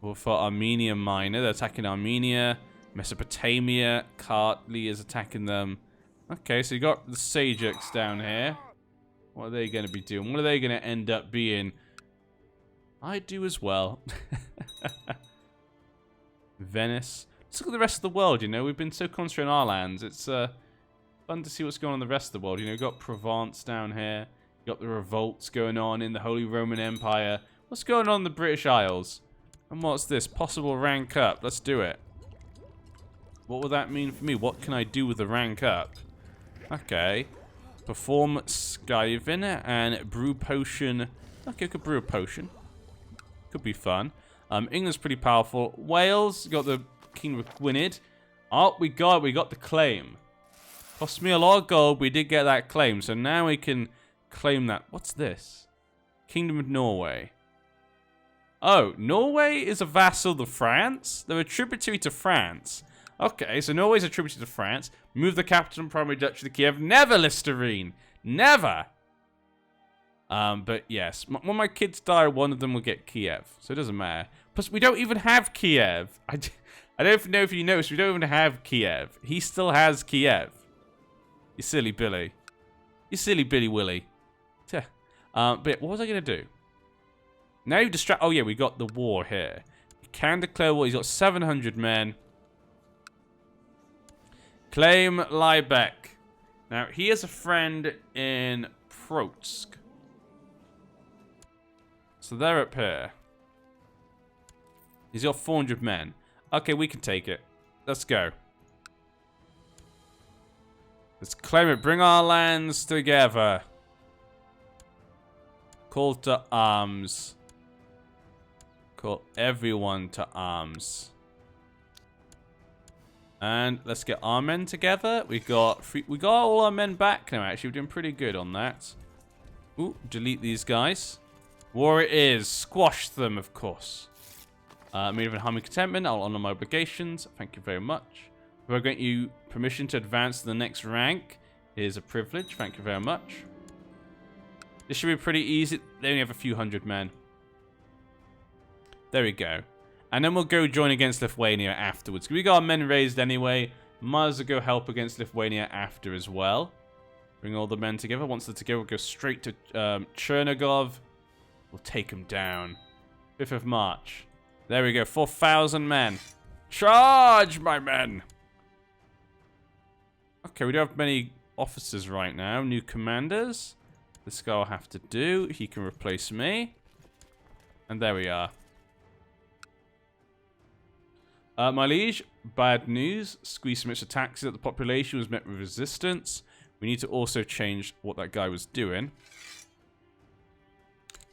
Well, for Armenia Minor, they're attacking Armenia. Mesopotamia, Kartli is attacking them. Okay, so you got the Seljuks down here. What are they going to be doing? What are they going to end up being? I do as well. Venice. Let's look at the rest of the world, you know. We've been so concentrated on our lands. It's fun to see what's going on in the rest of the world. You know, you've got Provence down here. You've got the revolts going on in the Holy Roman Empire. What's going on in the British Isles? And what's this? Possible rank up. Let's do it. What will that mean for me? What can I do with the rank up? Okay. Perform Skiving and brew potion. Okay, I could brew a potion. Could be fun. England's pretty powerful. Wales, got the Kingdom of Gwynedd. Oh, we got the claim. Cost me a lot of gold, we did get that claim. So now we can claim that. What's this? Kingdom of Norway. Oh, Norway is a vassal of France? They're a tributary to France. Okay, so Norway's a tributary to France. Move the capital and primary duchy to Kiev. Never, Listerine! Never! But yes, when my kids die, one of them will get Kiev. So it doesn't matter. Plus, we don't even have Kiev. I don't know if you noticed, we don't even have Kiev. He still has Kiev. You silly Billy. You silly Billy Willy. But what was I going to do? Now you distract... Oh, yeah, we got the war here. He can declare war. He's got 700 men. Claim Liebeck. Now, he has a friend in Protsk. So they're up here. He's got 400 men. Okay, we can take it. Let's go. Let's claim it. Bring our lands together. Call to arms. Call everyone to arms. And let's get our men together. We got all our men back now, actually. We're doing pretty good on that. Ooh, delete these guys. War it is. Squash them, of course. Made of a harmony contentment. I'll honor my obligations. Thank you very much. If I grant you permission to advance to the next rank, here's a privilege. Thank you very much. This should be pretty easy. They only have a few hundred men. There we go. And then we'll go join against Lithuania afterwards. We got our men raised anyway. Might as well go help against Lithuania after as well. Bring all the men together. Once they're together, we'll go straight to Chernigov. We'll take them down. 5th of March. There we go. 4,000 men. Charge, my men! Okay, we don't have many officers right now. New commanders. This guy will have to do. He can replace me. And there we are. My liege, bad news. Squeeze some extra taxes that the population was met with resistance. We need to also change what that guy was doing.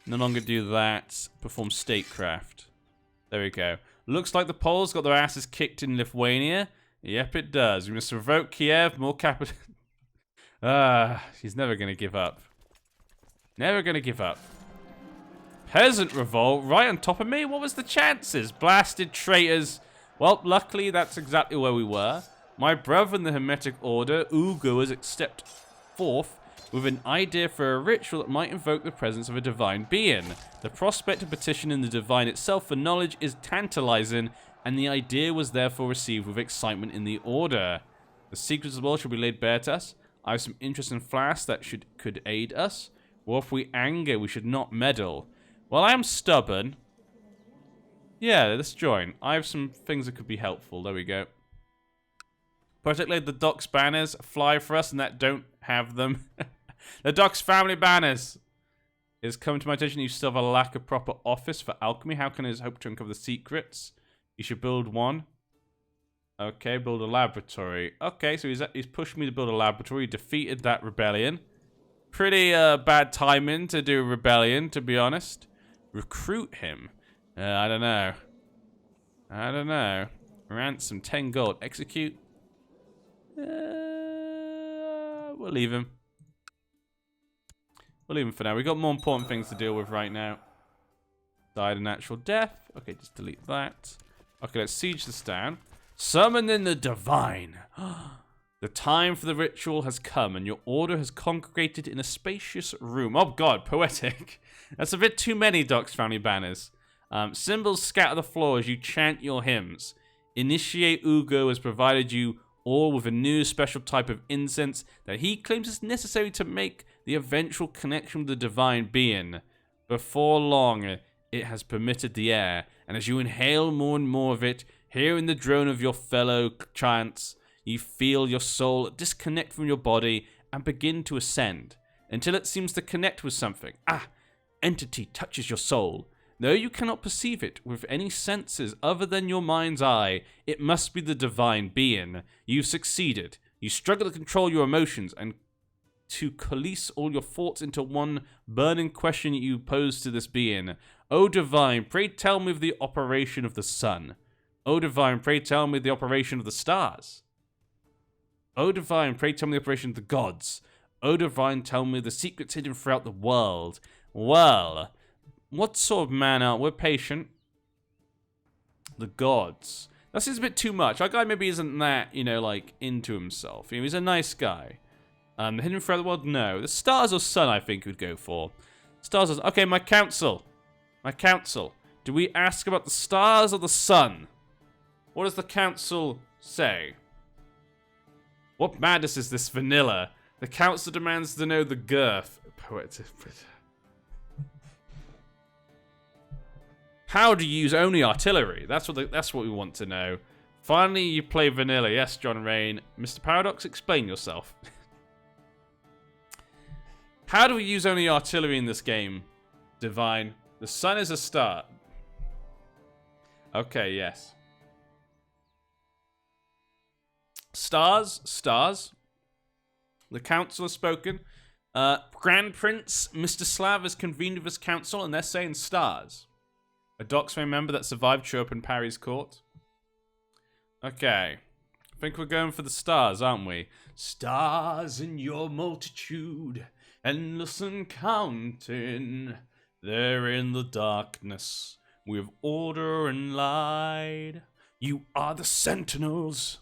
No longer do that. Perform statecraft. There we go. Looks like the Poles got their asses kicked in Lithuania. Yep, it does. We must revoke Kiev, more capital. He's never going to give up. Never going to give up. Peasant revolt right on top of me? What was the chances? Blasted traitors. Well, luckily, that's exactly where we were. My brother in the Hermetic Order, Ugo, has stepped forth with an idea for a ritual that might invoke the presence of a divine being. The prospect of petitioning the divine itself for knowledge is tantalizing, and the idea was therefore received with excitement in the Order. The secrets of the world shall be laid bare to us. I have some interest in flasks that could aid us. Or if we anger, we should not meddle. Well, I am stubborn. Yeah, let's join. I have some things that could be helpful. There we go. Particularly the Docks banners fly for us and that don't have them. The Docks family banners. It has come to my attention you still have a lack of proper office for alchemy. How can I hope to uncover the secrets? You should build one. Okay, build a laboratory. Okay, so he's pushed me to build a laboratory. He defeated that rebellion. Pretty bad timing to do a rebellion, to be honest. Recruit him. I don't know. I don't know. Ransom, 10 gold. Execute. We'll we'll leave him. We'll leave him for now. We've got more important things to deal with right now. Died a natural death. Okay, just delete that. Okay, let's siege this down. Summon in the divine. The time for the ritual has come, and your order has congregated in a spacious room. Oh god, poetic. That's a bit too many Doc's family banners. Symbols scatter the floor as you chant your hymns. Initiate Ugo has provided you all with a new special type of incense that he claims is necessary to make the eventual connection with the divine being. Before long, it has permitted the air, and as you inhale more and more of it, hearing the drone of your fellow chants, you feel your soul disconnect from your body and begin to ascend, until it seems to connect with something. Entity touches your soul. Though you cannot perceive it with any senses other than your mind's eye, it must be the divine being. You've succeeded. You struggle to control your emotions and to coalesce all your thoughts into one burning question you pose to this being. O divine, pray tell me of the operation of the sun. O divine, pray tell me of the operation of the stars. O divine, pray tell me the operation of the gods. O divine, tell me the secrets hidden throughout the world. Well, what sort of man are we're patient? The gods. That seems a bit too much. Our guy maybe isn't that, like, into himself. He's a nice guy. Hidden throughout the world? No. The stars or sun, I think, would go for. Stars or... Okay, my council. My council. Do we ask about the stars or the sun? What does the council say? What madness is this vanilla? The council demands to know the girth. Poetic. How do you use only artillery? That's what we want to know. Finally, you play vanilla. Yes, John Rain. Mr. Paradox, explain yourself. How do we use only artillery in this game? Divine. The sun is a star. Okay, yes. Stars. The council has spoken. Grand Prince Mr. Slav has convened with his council, and they're saying stars. A Docs member that survived Chirp and Parry's court. Okay. I think we're going for the stars, aren't we? Stars in your multitude, endless and counting. They're in the darkness, with order and light. You are the sentinels,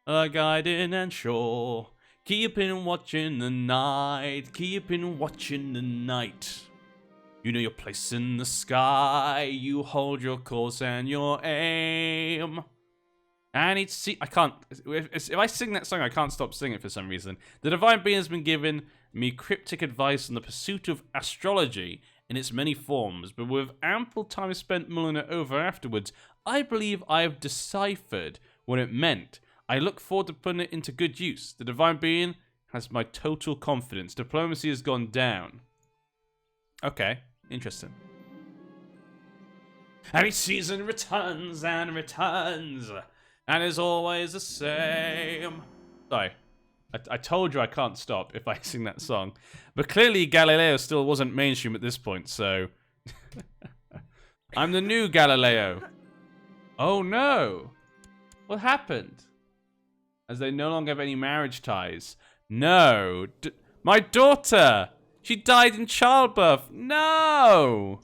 guiding and sure. Keeping watching the night, keeping watching the night. You know your place in the sky. You hold your course and your aim. I need to see. I can't. If I sing that song, I can't stop singing for some reason. The divine being has been given me cryptic advice on the pursuit of astrology in its many forms, but with ample time spent mulling it over afterwards, I believe I have deciphered what it meant. I look forward to putting it into good use. The divine being has my total confidence. Diplomacy has gone down. Okay. Interesting. And each season returns and returns, and is always the same. Sorry, I told you I can't stop if I sing that song. But clearly Galileo still wasn't mainstream at this point, so... I'm the new Galileo. Oh no! What happened? As they no longer have any marriage ties. No! My daughter! She died in childbirth. No!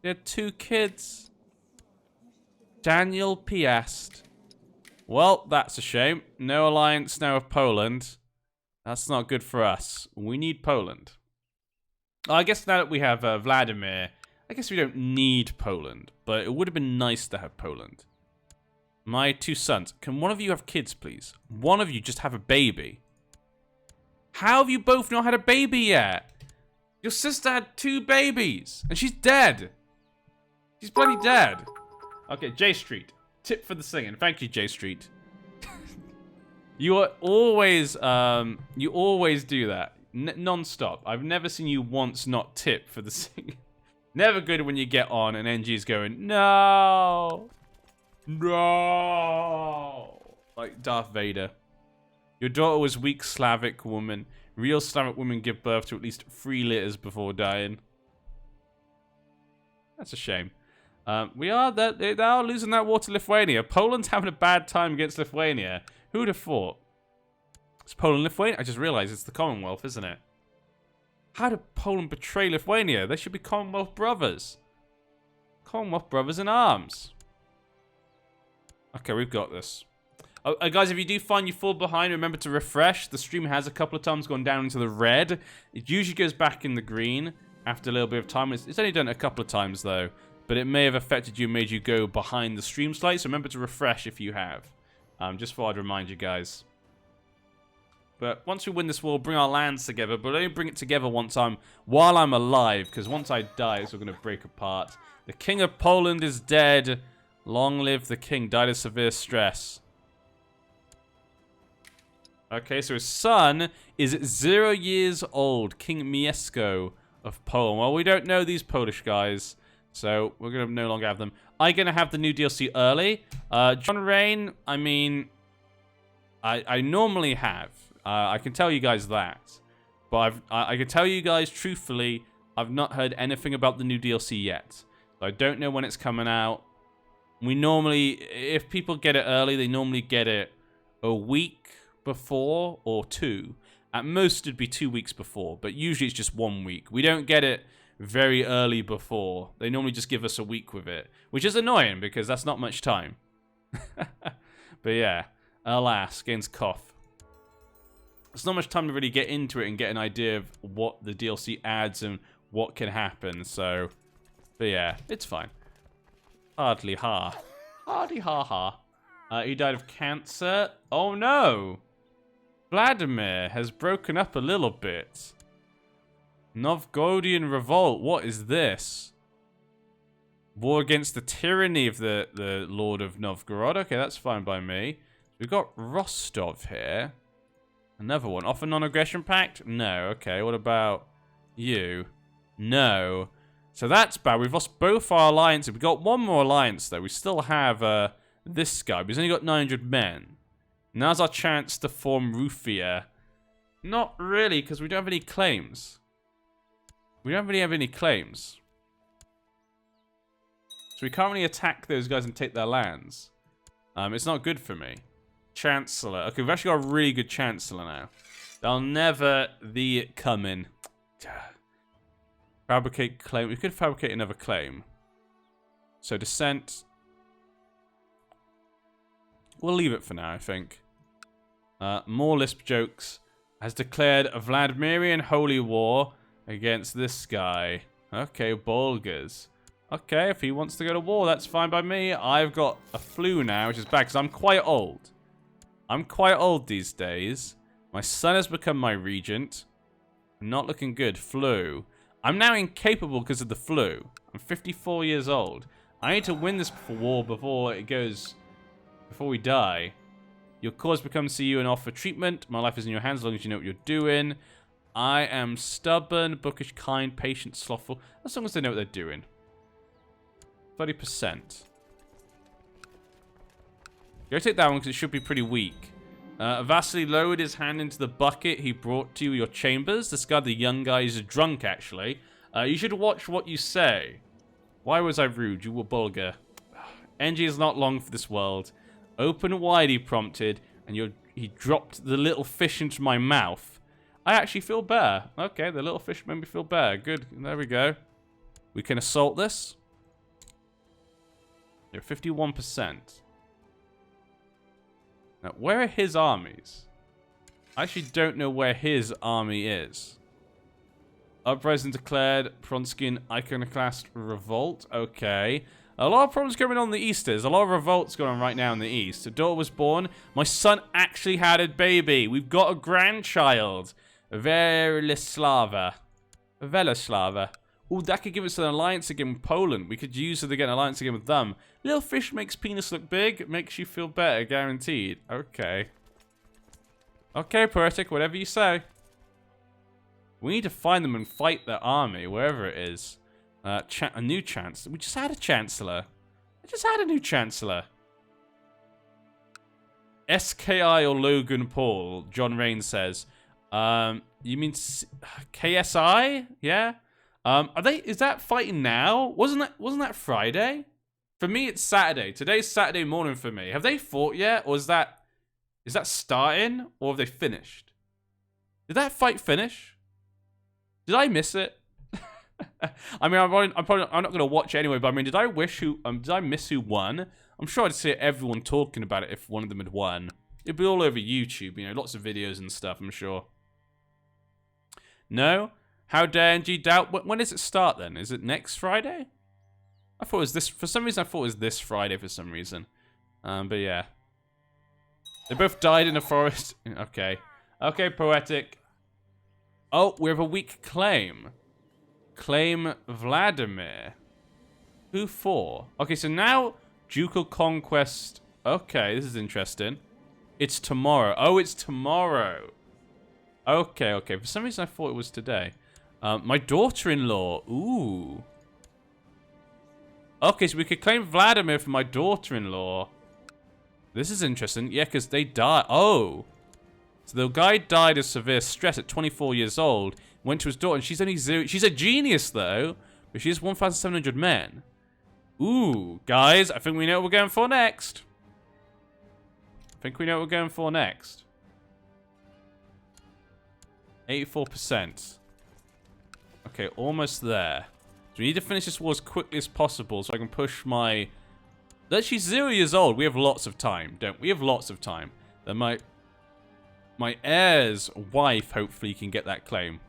They had 2 kids. Daniel Piast. Well, that's a shame. No alliance now with Poland. That's not good for us. We need Poland. I guess now that we have Vladimir, I guess we don't need Poland, but it would have been nice to have Poland. My 2 sons. Can one of you have kids, please? One of you just have a baby. How have you both not had a baby yet? Your sister had 2 babies, and she's dead. She's bloody dead. Okay, J Street. Tip for the singing. Thank you, J Street. You are always, you always do that. Non-stop. I've never seen you once not tip for the singing. Never good when you get on and NG's going, no. No. Like Darth Vader. Your daughter was weak Slavic woman. Real Slavic women give birth to at least 3 litters before dying. That's a shame. They are losing that war to Lithuania. Poland's having a bad time against Lithuania. Who'd have thought? It's Poland, Lithuania. I just realized it's the Commonwealth, isn't it? How did Poland betray Lithuania? They should be Commonwealth brothers. Commonwealth brothers in arms. Okay, we've got this. Oh, guys, if you do find you fall behind, remember to refresh. The stream has a couple of times gone down into the red. It usually goes back in the green after a little bit of time. It's only done it a couple of times, though. But it may have affected you, made you go behind the stream slightly. So remember to refresh if you have. Just thought I'd remind you guys. But once we win this war, we'll bring our lands together. But only bring it together while I'm alive. Because once I die, it's all going to break apart. The King of Poland is dead. Long live the king. Died of severe stress. Okay, so his son is 0 years old. King Mieszko of Poland. Well, we don't know these Polish guys. So we're going to no longer have them. I'm going to have the new DLC early. John Rain, I mean, I normally have. I can tell you guys that. But I can tell you guys truthfully, I've not heard anything about the new DLC yet. So I don't know when it's coming out. We normally, if people get it early, they normally get it a week before or 2. At most, it'd be 2 weeks before. But usually it's just 1 week. We don't get it very early before. They normally just give us a week with it. Which is annoying because that's not much time. But yeah, alas, gains cough. There's not much time to really get into it and get an idea of what the DLC adds and what can happen. So, but yeah, it's fine. Hardly ha. Hardly ha ha. He died of cancer. Oh no! Vladimir has broken up a little bit. Novgorodian revolt. What is this? War against the tyranny of the Lord of Novgorod. Okay, that's fine by me. We've got Rostov here. Another one. Offer non-aggression pact? No. Okay, what about you? No. So that's bad. We've lost both our alliances. We've got one more alliance, though. We still have this guy. But he's only got 900 men. Now's our chance to form Rufia. Not really, because we don't have any claims. We don't really have any claims. So we can't really attack those guys and take their lands. It's not good for me. Chancellor. Okay, we've actually got a really good Chancellor now. They'll never the coming. Fabricate claim. We could fabricate another claim. So descent. We'll leave it for now, I think. More lisp jokes. Has declared a Vladimirian holy war against this guy. Okay, Bulgars. Okay, if he wants to go to war, that's fine by me. I've got a flu now, which is bad because I'm quite old. I'm quite old these days. My son has become my regent. Not looking good. Flu. I'm now incapable because of the flu. I'm 54 years old. I need to win this war before it goes... Before we die. Your cause becomes to you and offer treatment. My life is in your hands as long as you know what you're doing. I am stubborn, bookish, kind, patient, slothful. As long as they know what they're doing. 30%. Go take that one because it should be pretty weak. Vasily lowered his hand into the bucket he brought to your chambers. This guy, the young guy, is drunk, actually. You should watch what you say. Why was I rude? You were Bulgar. NG is not long for this world. Open wide, he prompted, and he dropped the little fish into my mouth. I actually feel better. Okay, the little fish made me feel better. Good. There we go. We can assault this. They're 51%. Now, where are his armies? I actually don't know where his army is. Uprising declared. Pronskin Iconoclast revolt. Okay. A lot of problems going on in the east. There's a lot of revolts going on right now in the east. A daughter was born. My son actually had a baby. We've got a grandchild. Verislava. Veleslava. Oh, that could give us an alliance again with Poland. We could use it to get an alliance again with them. Little fish makes penis look big. Makes you feel better, guaranteed. Okay. Okay, Poetic, whatever you say. We need to find them and fight their army, wherever it is. A new chancellor. We just had a chancellor. I just had a new chancellor. SKI or Logan Paul, John Rain says. You mean KSI? Yeah? Is that fighting now? Wasn't that Friday? For me, it's Saturday. Today's Saturday morning for me. Have they fought yet? Or is that Is that starting, or have they finished? Did that fight finish? Did I miss it? I mean, I'm not going to watch it anyway, but I mean, did I miss who won? I'm sure I'd see everyone talking about it if one of them had won. It'd be all over YouTube, you know, lots of videos and stuff, I'm sure. No? How dare NG doubt? When does it start then? Is it next Friday? I thought it was this, for some reason I thought it was this Friday for some reason. But yeah. They both died in a forest. Okay. Okay, poetic. Oh, we have a weak claim. Claim Vladimir. Who for? Okay, so now Ducal Conquest. Okay, this is interesting. It's tomorrow. Oh, it's tomorrow. Okay, okay. For some reason I thought it was today. My daughter-in-law. Ooh. Okay, so we could claim Vladimir for my daughter-in-law. This is interesting. Yeah, because they died. Oh. So the guy died of severe stress at 24 years old. Went to his daughter, and she's only 0. She's a genius, though. But she has 1,700 men. Ooh, guys, I think we know what we're going for next. I think we know what we're going for next. 84%. Okay, almost there. So we need to finish this war as quickly as possible so I can push my... That she's 0 years old. We have lots of time, don't we? We have lots of time. Then my heir's wife hopefully can get that claim.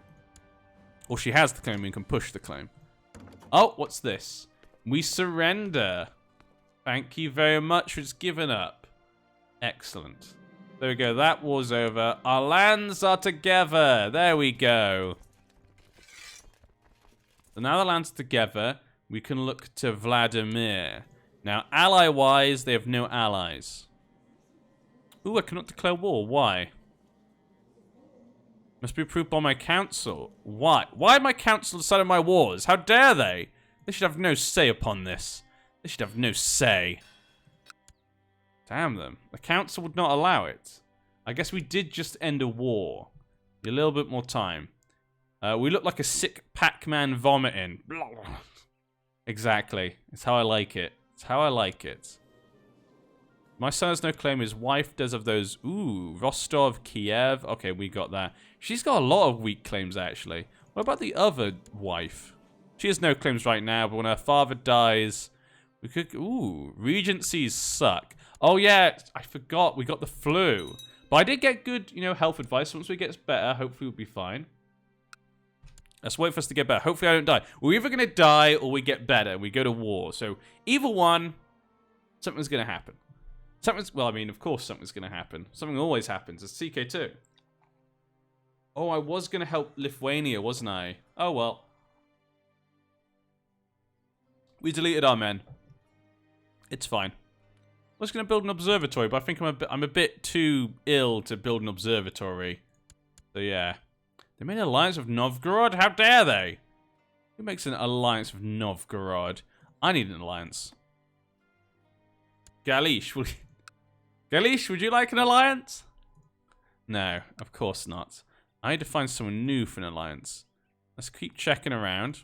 Or she has the claim and can push the claim. Oh, what's this? We surrender. Thank you very much for just giving up. Excellent. There we go. That war's over. Our lands are together. There we go. So now the lands are together. We can look to Vladimir. Now, ally-wise, they have no allies. Ooh, I cannot declare war. Why? Must be approved by my council. Why? Why my council decided my wars? How dare they? They should have no say upon this. They should have no say. Damn them. The council would not allow it. I guess we did just end a war. A little bit more time. We look like a sick Pac-Man vomiting. Exactly. It's how I like it. It's how I like it. My son has no claim. His wife does of those. Ooh, Rostov, Kiev. Okay, we got that. She's got a lot of weak claims, actually. What about the other wife? She has no claims right now, but when her father dies, we could... Ooh, Regencies suck. Oh, yeah, I forgot. We got the flu. But I did get good, you know, health advice. Once we get better, hopefully we'll be fine. Let's wait for us to get better. Hopefully I don't die. We're either going to die or we get better. We go to war. So, either one, something's going to happen. Well, I mean, of course something's going to happen. Something always happens. It's CK2. Oh, I was going to help Lithuania, wasn't I? Oh, well. We deleted our men. It's fine. I was going to build an observatory, but I think I'm a bit too ill to build an observatory. So, yeah. They made an alliance with Novgorod? How dare they? Who makes an alliance with Novgorod? I need an alliance. Galish, Galish, would you like an alliance? No, of course not. I need to find someone new for an alliance. Let's keep checking around.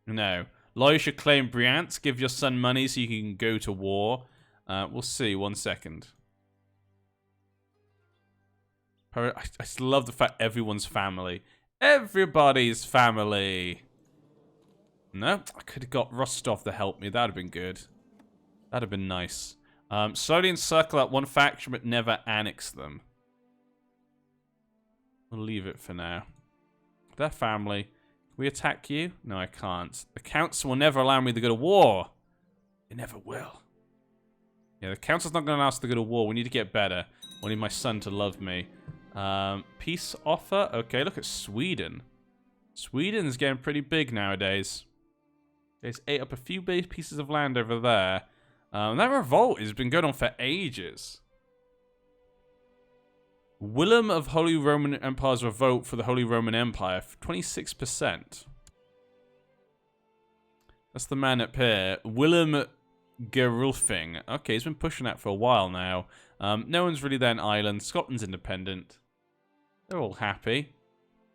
No. Lawyer should claim Bryansk. Give your son money so you can go to war. We'll see. 1 second. I just love the fact everyone's family. Everybody's family. No, I could have got Rostov to help me. That would have been good. That would have been nice. Slowly encircle that one faction, but never annex them. We'll leave it for now. Their family. Can we attack you? No, I can't. The council will never allow me to go to war. It never will. Yeah, the council's not going to allow us to go to war. We need to get better. I need my son to love me. Peace offer? Okay, look at Sweden. Sweden's getting pretty big nowadays. It's ate up a few big pieces of land over there. That revolt has been going on for ages. Willem of Holy Roman Empire's revolt for the Holy Roman Empire. 26%. That's the man up here. Willem Gerulfing. Okay, he's been pushing that for a while now. No one's really there in Ireland. Scotland's independent. They're all happy.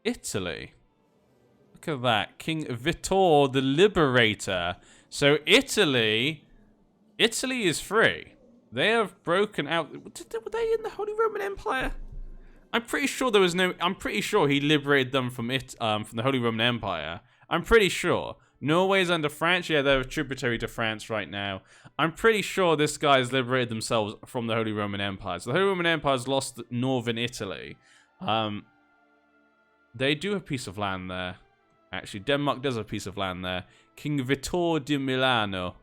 Italy. Look at that. King Vitor the Liberator. So Italy is free. They have broken out. Were they in the Holy Roman Empire? I'm pretty sure there was no. I'm pretty sure he liberated them from the Holy Roman Empire. I'm pretty sure. Norway's under France. Yeah, they're a tributary to France right now. I'm pretty sure this guy's liberated themselves from the Holy Roman Empire. So the Holy Roman Empire's lost northern Italy. They do have a piece of land there. Actually, Denmark does have a piece of land there. King Vittor di Milano.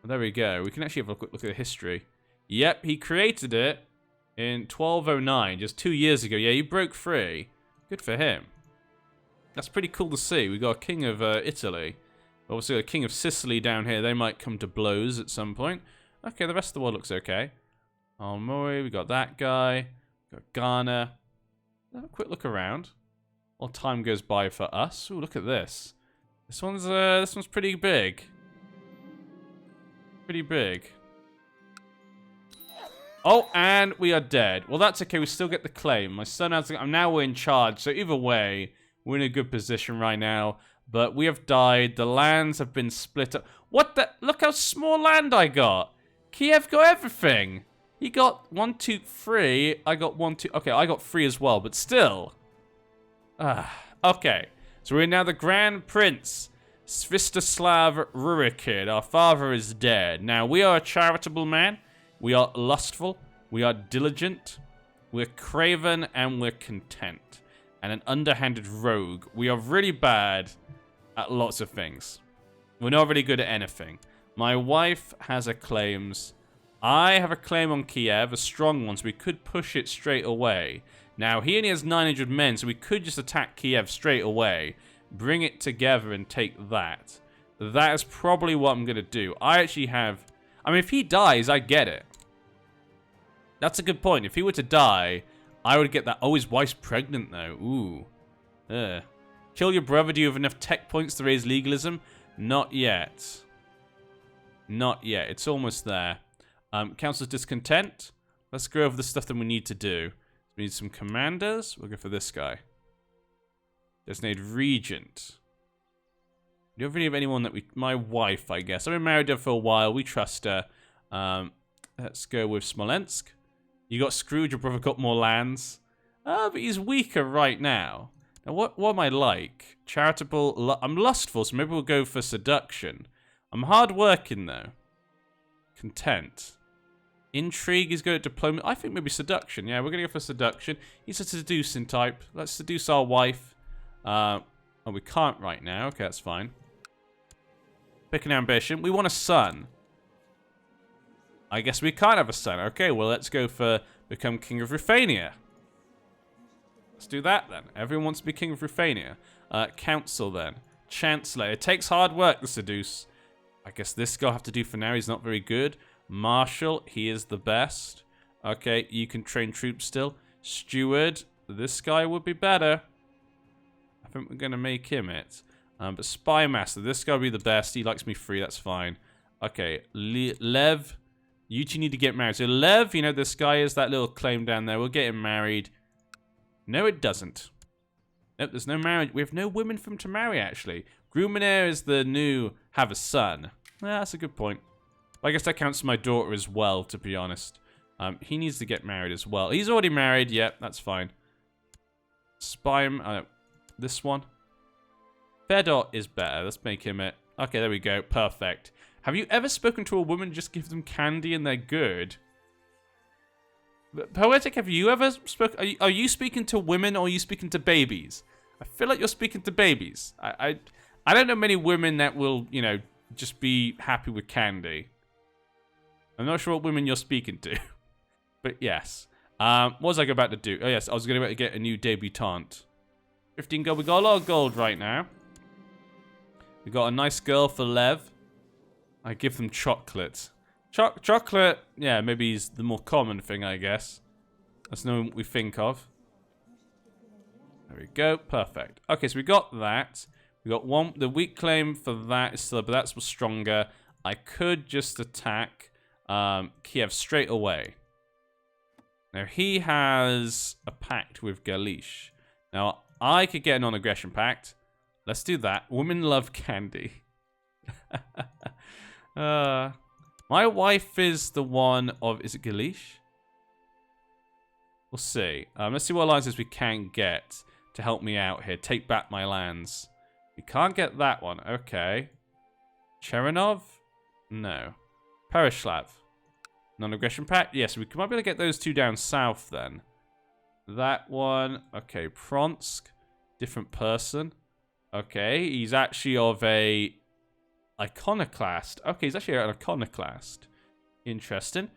Well, there we go. We can actually have a quick look at the history. Yep, he created it in 1209, just 2 years ago. Yeah, he broke free. Good for him. That's pretty cool to see. We got a king of Italy. Obviously, a king of Sicily down here. They might come to blows at some point. Okay, the rest of the world looks okay. Almori, we got that guy. We got Ghana. Have a quick look around. While time goes by for us. Ooh, look at this. This one's pretty big. Pretty big. Oh, and we are dead. Well, that's okay. We still get the claim. My son has. Now we're in charge. So either way, we're in a good position right now. But we have died. The lands have been split up. What the? Look how small land I got. Kiev got everything. He got 1, 2, 3. I got 1, 2. Okay, I got 3 as well. But still. Okay. So we're now the Grand Prince. Sviatoslav Rurikid. Our father is dead. Now, we are a charitable man. We are lustful, we are diligent, we're craven, and we're content. And an underhanded rogue. We are really bad at lots of things. We're not really good at anything. My wife has her claims. I have a claim on Kiev, a strong one, so we could push it straight away. Now, he only has 900 men, so we could just attack Kiev straight away, bring it together, and take that. That is probably what I'm going to do. I actually have... I mean, if he dies, I get it. That's a good point. If he were to die, I would get that. Oh, his wife's pregnant, though. Ooh. Kill your brother. Do you have enough tech points to raise legalism? Not yet. Not yet. It's almost there. Council's discontent. Let's go over the stuff that we need to do. We need some commanders. We'll go for this guy. Designate regent. We don't really have anyone that we... My wife, I guess. I've been married to her for a while. We trust her. Let's go with Smolensk. You got Scrooge, your brother got more lands. But he's weaker right now. Now, what am I like? Charitable. I'm lustful, so maybe we'll go for seduction. I'm hard-working, though. Content. Intrigue is good at diplomacy. I think maybe seduction. Yeah, we're going to go for seduction. He's a seducing type. Let's seduce our wife. Oh, we can't right now. Okay, that's fine. Pick an ambition. We want a son. I guess we can't have a son. Okay, well, let's go for become King of Ruthenia. Let's do that, then. Everyone wants to be King of Ruthenia. Council, then. Chancellor. It takes hard work to seduce. I guess this guy will have to do for now. He's not very good. Marshal. He is the best. Okay, you can train troops still. Steward. This guy would be better. I think we're going to make him it. But Spy Master. This guy will be the best. He likes me free. That's fine. Okay, Lev. You two need to get married. So Lev, you know, this guy is that little claim down there. We'll get him married. No, it doesn't. Nope, there's no marriage. We have no women for him to marry, actually. Gruminair is the new have a son. That's a good point. I guess that counts for my daughter as well, to be honest. He needs to get married as well. He's already married. Yep, that's fine. This one. Fedor is better. Let's make him it. Okay, there we go. Perfect. Have you ever spoken to a woman and just give them candy and they're good? Poetic, have you ever spoken... Are you speaking to women or are you speaking to babies? I feel like you're speaking to babies. I don't know many women that will, you know, just be happy with candy. I'm not sure what women you're speaking to. But yes. What was I about to do? Oh yes, I was going to get a new debutante. 15 gold. We got a lot of gold right now. We got a nice girl for Lev. I give them chocolate. Chocolate, yeah, maybe is the more common thing, I guess. That's not what we think of. There we go, perfect. Okay, so we got that. We got one. The weak claim for that is still, but that's stronger. I could just attack Kiev straight away. Now he has a pact with Galish. Now I could get a non-aggression pact. Let's do that. Women love candy. My wife is the one of... Is it Galish? We'll see. Let's see what alliances we can get to help me out here. Take back my lands. We can't get that one. Okay. Cherenov? No. Pereshlav. Non-aggression pact? Yes, we might be able to get those two down south then. That one. Okay, Pronsk. Different person. Okay, he's actually of a iconoclast. Okay, he's actually an iconoclast. Interesting.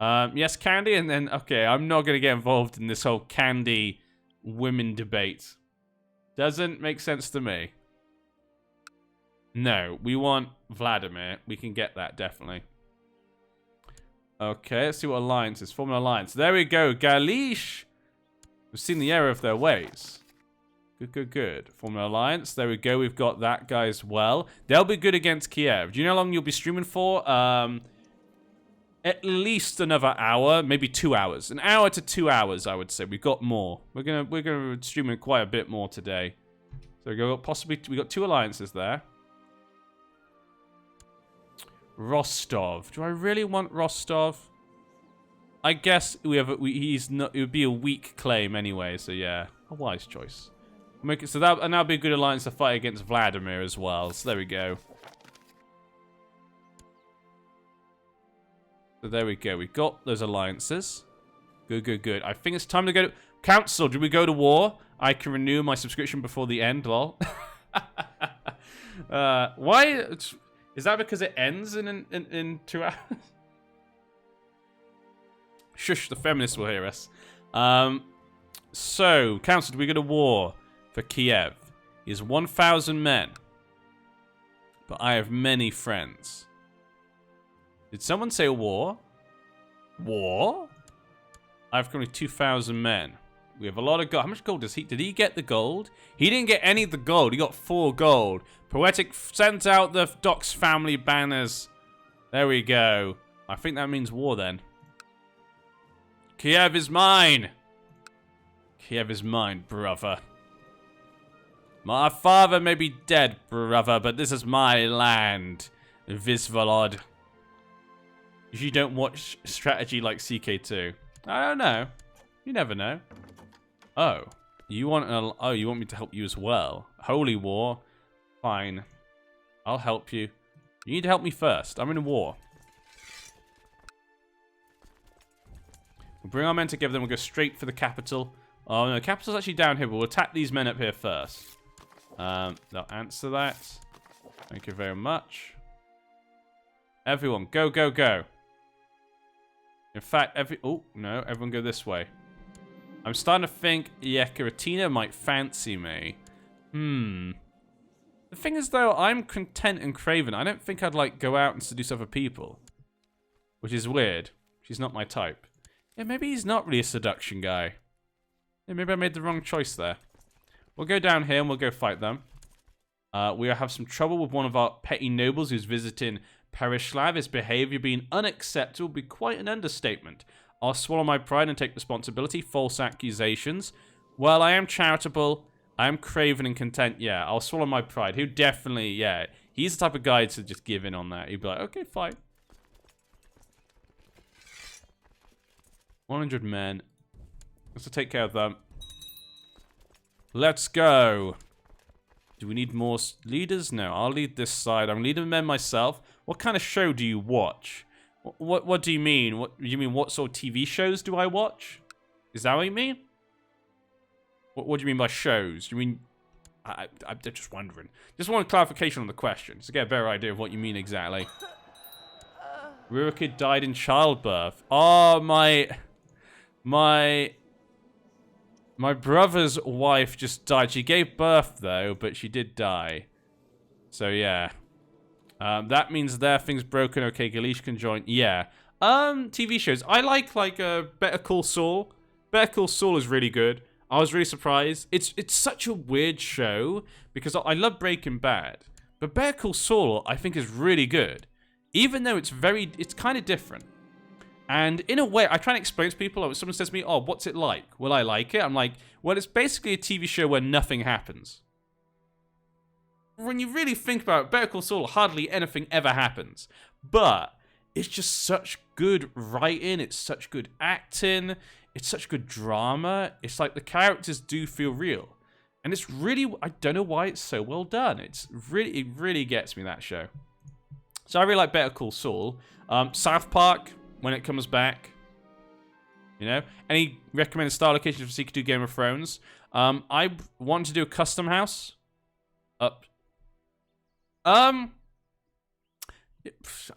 Yes, Candy, and then, okay, I'm not going to get involved in this whole Candy women debate. Doesn't make sense to me. No, we want Vladimir. We can get that, definitely. Okay, let's see what alliances. Form an alliance. There we go. Galish. We've seen the error of their ways. Good, good, good. Form an alliance. There we go. We've got that guy as well. They'll be good against Kiev. Do you know how long you'll be streaming for? At least another hour, maybe 2 hours. An hour to 2 hours, I would say. We've got more. We're gonna stream quite a bit more today. So we got possibly we got 2 alliances there. Rostov. Do I really want Rostov? I guess he's not. It would be a weak claim anyway. So yeah, a wise choice. Make it so that and that'll be a good alliance to fight against Vladimir as well. So there we go. So there we go. We've got those alliances. Good, good, good. I think it's time to go to... Council, do we go to war? I can renew my subscription before the end, lol. Why? Is that because it ends in 2 hours? Shush, the feminists will hear us. So, Council, do we go to war for Kiev? He has 1,000 men. But I have many friends. Did someone say war? War? I've currently 2,000 men. We have a lot of gold. How much gold does he... Did he get the gold? He didn't get any of the gold. He got 4 gold. Poetic sent out the Docs family banners. There we go. I think that means war then. Kiev is mine. Kiev is mine, brother. My father may be dead, brother, but this is my land. Visvolod. You don't watch strategy like CK2. I don't know. You never know. Oh, you want me to help you as well? Holy war. Fine. I'll help you. You need to help me first. I'm in a war. We'll bring our men together, then we'll go straight for the capital. Oh no, capital's actually down here, but we'll attack these men up here first. They'll answer that. Thank you very much. Everyone, go, go, go. In fact, oh, no, everyone go this way. I'm starting to think Yekaterinina might fancy me. The thing is, though, I'm content and craven. I don't think I'd, like, go out and seduce other people. Which is weird. She's not my type. Yeah, maybe he's not really a seduction guy. Yeah, maybe I made the wrong choice there. We'll go down here and we'll go fight them. We have some trouble with one of our petty nobles who's visiting Pereshlav. His behavior being unacceptable would be quite an understatement. I'll swallow my pride and take responsibility. False accusations. Well, I am charitable. I am craven and content. Yeah, I'll swallow my pride. He'll definitely, yeah. He's the type of guy to just give in on that. He'd be like, okay, fine. 100 men. Let's take care of them. Let's go. Do we need more leaders? No, I'll lead this side. I'm leading men myself. What kind of show do you watch? What do you mean? What you mean? What sort of TV shows do I watch? Is that what you mean? What do you mean by shows? Do you mean... I'm just wondering. Just want clarification on the question, just to get a better idea of what you mean exactly. Rurikid died in childbirth. Oh, my brother's wife just died. She gave birth, though, but she did die. So, yeah. That means their thing's broken. Okay, Galish can join. Yeah. TV shows. I like Better Call Saul. Better Call Saul is really good. I was really surprised. It's such a weird show because I love Breaking Bad. But Better Call Saul, I think, is really good. Even though it's kind of different. And in a way, I try and explain to people, like, someone says to me, oh, what's it like? Will I like it? I'm like, well, it's basically a TV show where nothing happens. When you really think about it, Better Call Saul, hardly anything ever happens. But it's just such good writing. It's such good acting. It's such good drama. It's like the characters do feel real. And it's really, I don't know why it's so well done. It really gets me, that show. So I really like Better Call Saul. South Park, when it comes back. You know? Any recommended star locations for CK2 Game of Thrones? I want to do a custom house.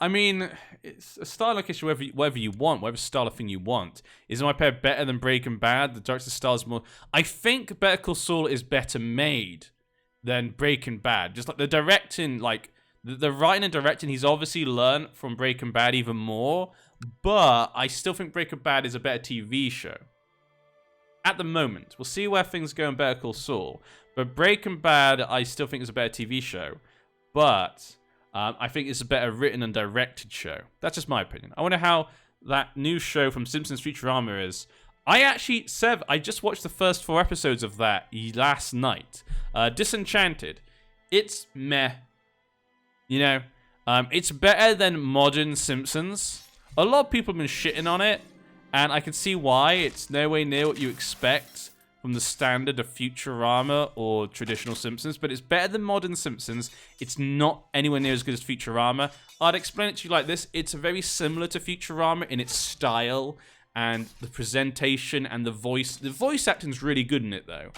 I mean, it's a style location whatever you want, whatever style of thing you want. Is my pair better than Breaking Bad? The director's style is more... I think Better Call Saul is better made than Breaking Bad. Just like the directing, like, the writing and directing, he's obviously learned from Breaking Bad even more, but I still think Breaking Bad is a better TV show. At the moment. We'll see where things go in Better Call Saul. But Breaking Bad, I still think is a better TV show. But... I think it's a better written and directed show. That's just my opinion. I wonder how that new show from Simpsons Futurama is. Sev, I just watched the first 4 episodes of that last night. Disenchanted. It's meh. You know, it's better than modern Simpsons. A lot of people have been shitting on it, and I can see why. It's nowhere near what you expect from the standard of Futurama or traditional Simpsons, but it's better than modern Simpsons. It's not anywhere near as good as Futurama. I'd explain it to you like this. It's very similar to Futurama in its style and the presentation and the voice. The voice acting's really good in it, though.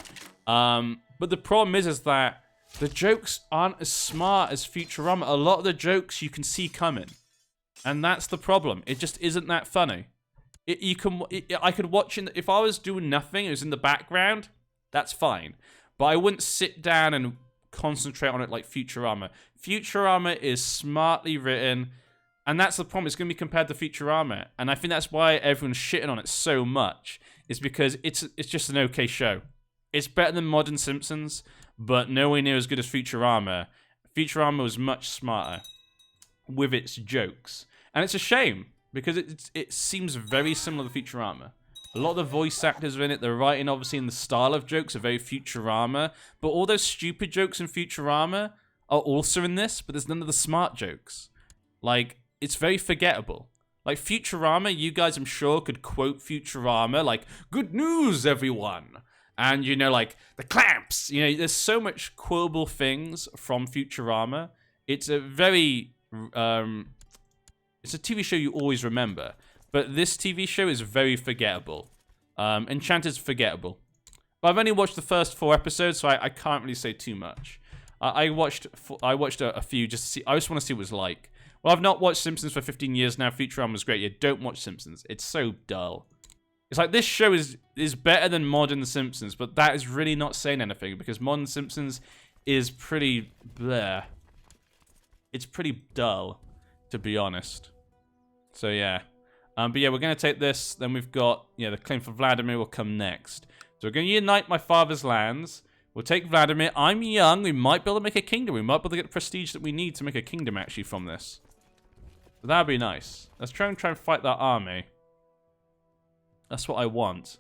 But the problem is that the jokes aren't as smart as Futurama. A lot of the jokes you can see coming, and that's the problem. It just isn't that funny. I could watch it if I was doing nothing. It was in the background. That's fine, but I wouldn't sit down and concentrate on it like Futurama. Futurama is smartly written, and that's the problem. It's going to be compared to Futurama, and I think that's why everyone's shitting on it so much. Is because it's just an okay show. It's better than modern Simpsons, but nowhere near as good as Futurama. Futurama was much smarter with its jokes, and it's a shame. Because it seems very similar to Futurama. A lot of the voice actors are in it. The writing, obviously, and the style of jokes are very Futurama. But all those stupid jokes in Futurama are also in this, but there's none of the smart jokes. Like, it's very forgettable. Like, Futurama, you guys, I'm sure, could quote Futurama, like, "Good news, everyone!" And, you know, like, the clamps! You know, there's so much quotable things from Futurama. It's a very... It's a TV show you always remember, but this TV show is very forgettable. Enchanted's forgettable. But I've only watched the first 4 episodes, so I can't really say too much. I watched a few just to see. I just want to see what it was like. Well, I've not watched Simpsons for 15 years now. Futurama was great. Yeah, don't watch Simpsons. It's so dull. It's like this show is better than modern Simpsons, but that is really not saying anything because modern Simpsons is pretty bleh. It's pretty dull, to be honest. So yeah, but yeah, we're gonna take this. Then we've got the claim for Vladimir will come next. So we're gonna unite my father's lands. We'll take Vladimir. I'm young. We might be able to make a kingdom. We might be able to get the prestige that we need to make a kingdom actually from this. So that'd be nice. Let's try and fight that army. That's what I want.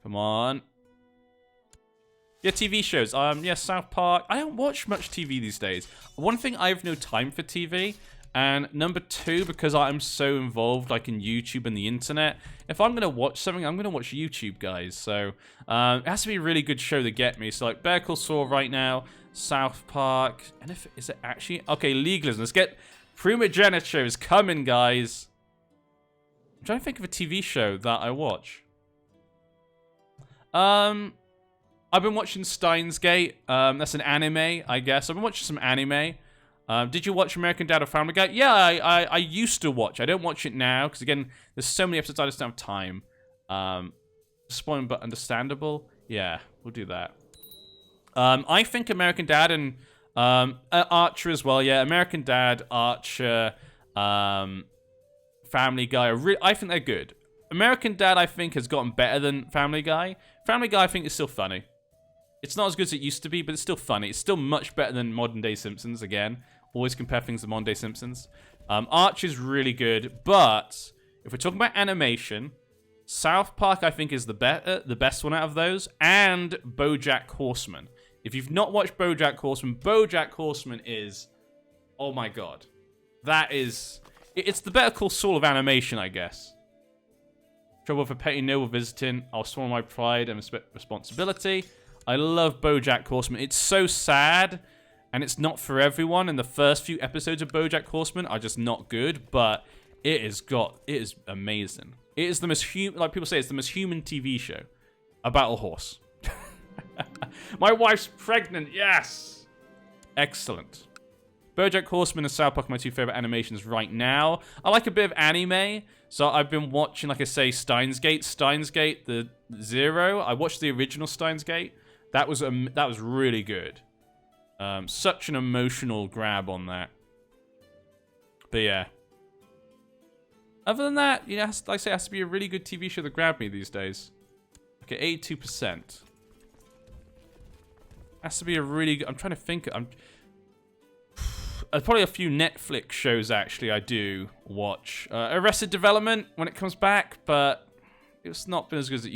Come on. Yeah, TV shows. Yeah, South Park. I don't watch much TV these days. One thing, I have no time for TV. And number 2, because I'm so involved, like in YouTube and the internet, if I'm gonna watch something, I'm gonna watch YouTube, guys. So it has to be a really good show to get me. So like Better Call Saul right now, South Park, and is it actually okay? Legalism. Let's get Primogeniture is coming, guys. I'm trying to think of a TV show that I watch. I've been watching Steins Gate. That's an anime, I guess. I've been watching some anime. Did you watch American Dad or Family Guy? Yeah, I used to watch. I don't watch it now, because again, there's so many episodes I just don't have time. Spoiling, but understandable. Yeah, we'll do that. I think American Dad and Archer as well. Yeah, American Dad, Archer, Family Guy. I think they're good. American Dad, I think, has gotten better than Family Guy. Family Guy, I think, is still funny. It's not as good as it used to be, but it's still funny. It's still much better than modern-day Simpsons, again. Always compare things to modern-day Simpsons. Archer's really good, but if we're talking about animation, South Park, I think, is the best one out of those, and BoJack Horseman. If you've not watched BoJack Horseman is... Oh my god. That is... It's the Better Call Saul of animation, I guess. Trouble for petty noble visiting. I'll swallow my pride and responsibility. I love BoJack Horseman. It's so sad, and it's not for everyone. And the first few episodes of BoJack Horseman are just not good, but it is amazing. It is the most human, like people say, it's the most human TV show about a horse. My wife's pregnant, yes! Excellent. BoJack Horseman and South Park are my two favorite animations right now. I like a bit of anime, so I've been watching, like I say, Steins Gate, the Zero. I watched the original Steins Gate. That was really good. Such an emotional grab on that. But yeah. Other than that, you know, like I say, it has to be a really good TV show that grabbed me these days. Okay, 82%. Has to be a really good... I'm trying to think... There's probably a few Netflix shows, actually, I do watch. Arrested Development, when it comes back, but it's not been as good as it used to be.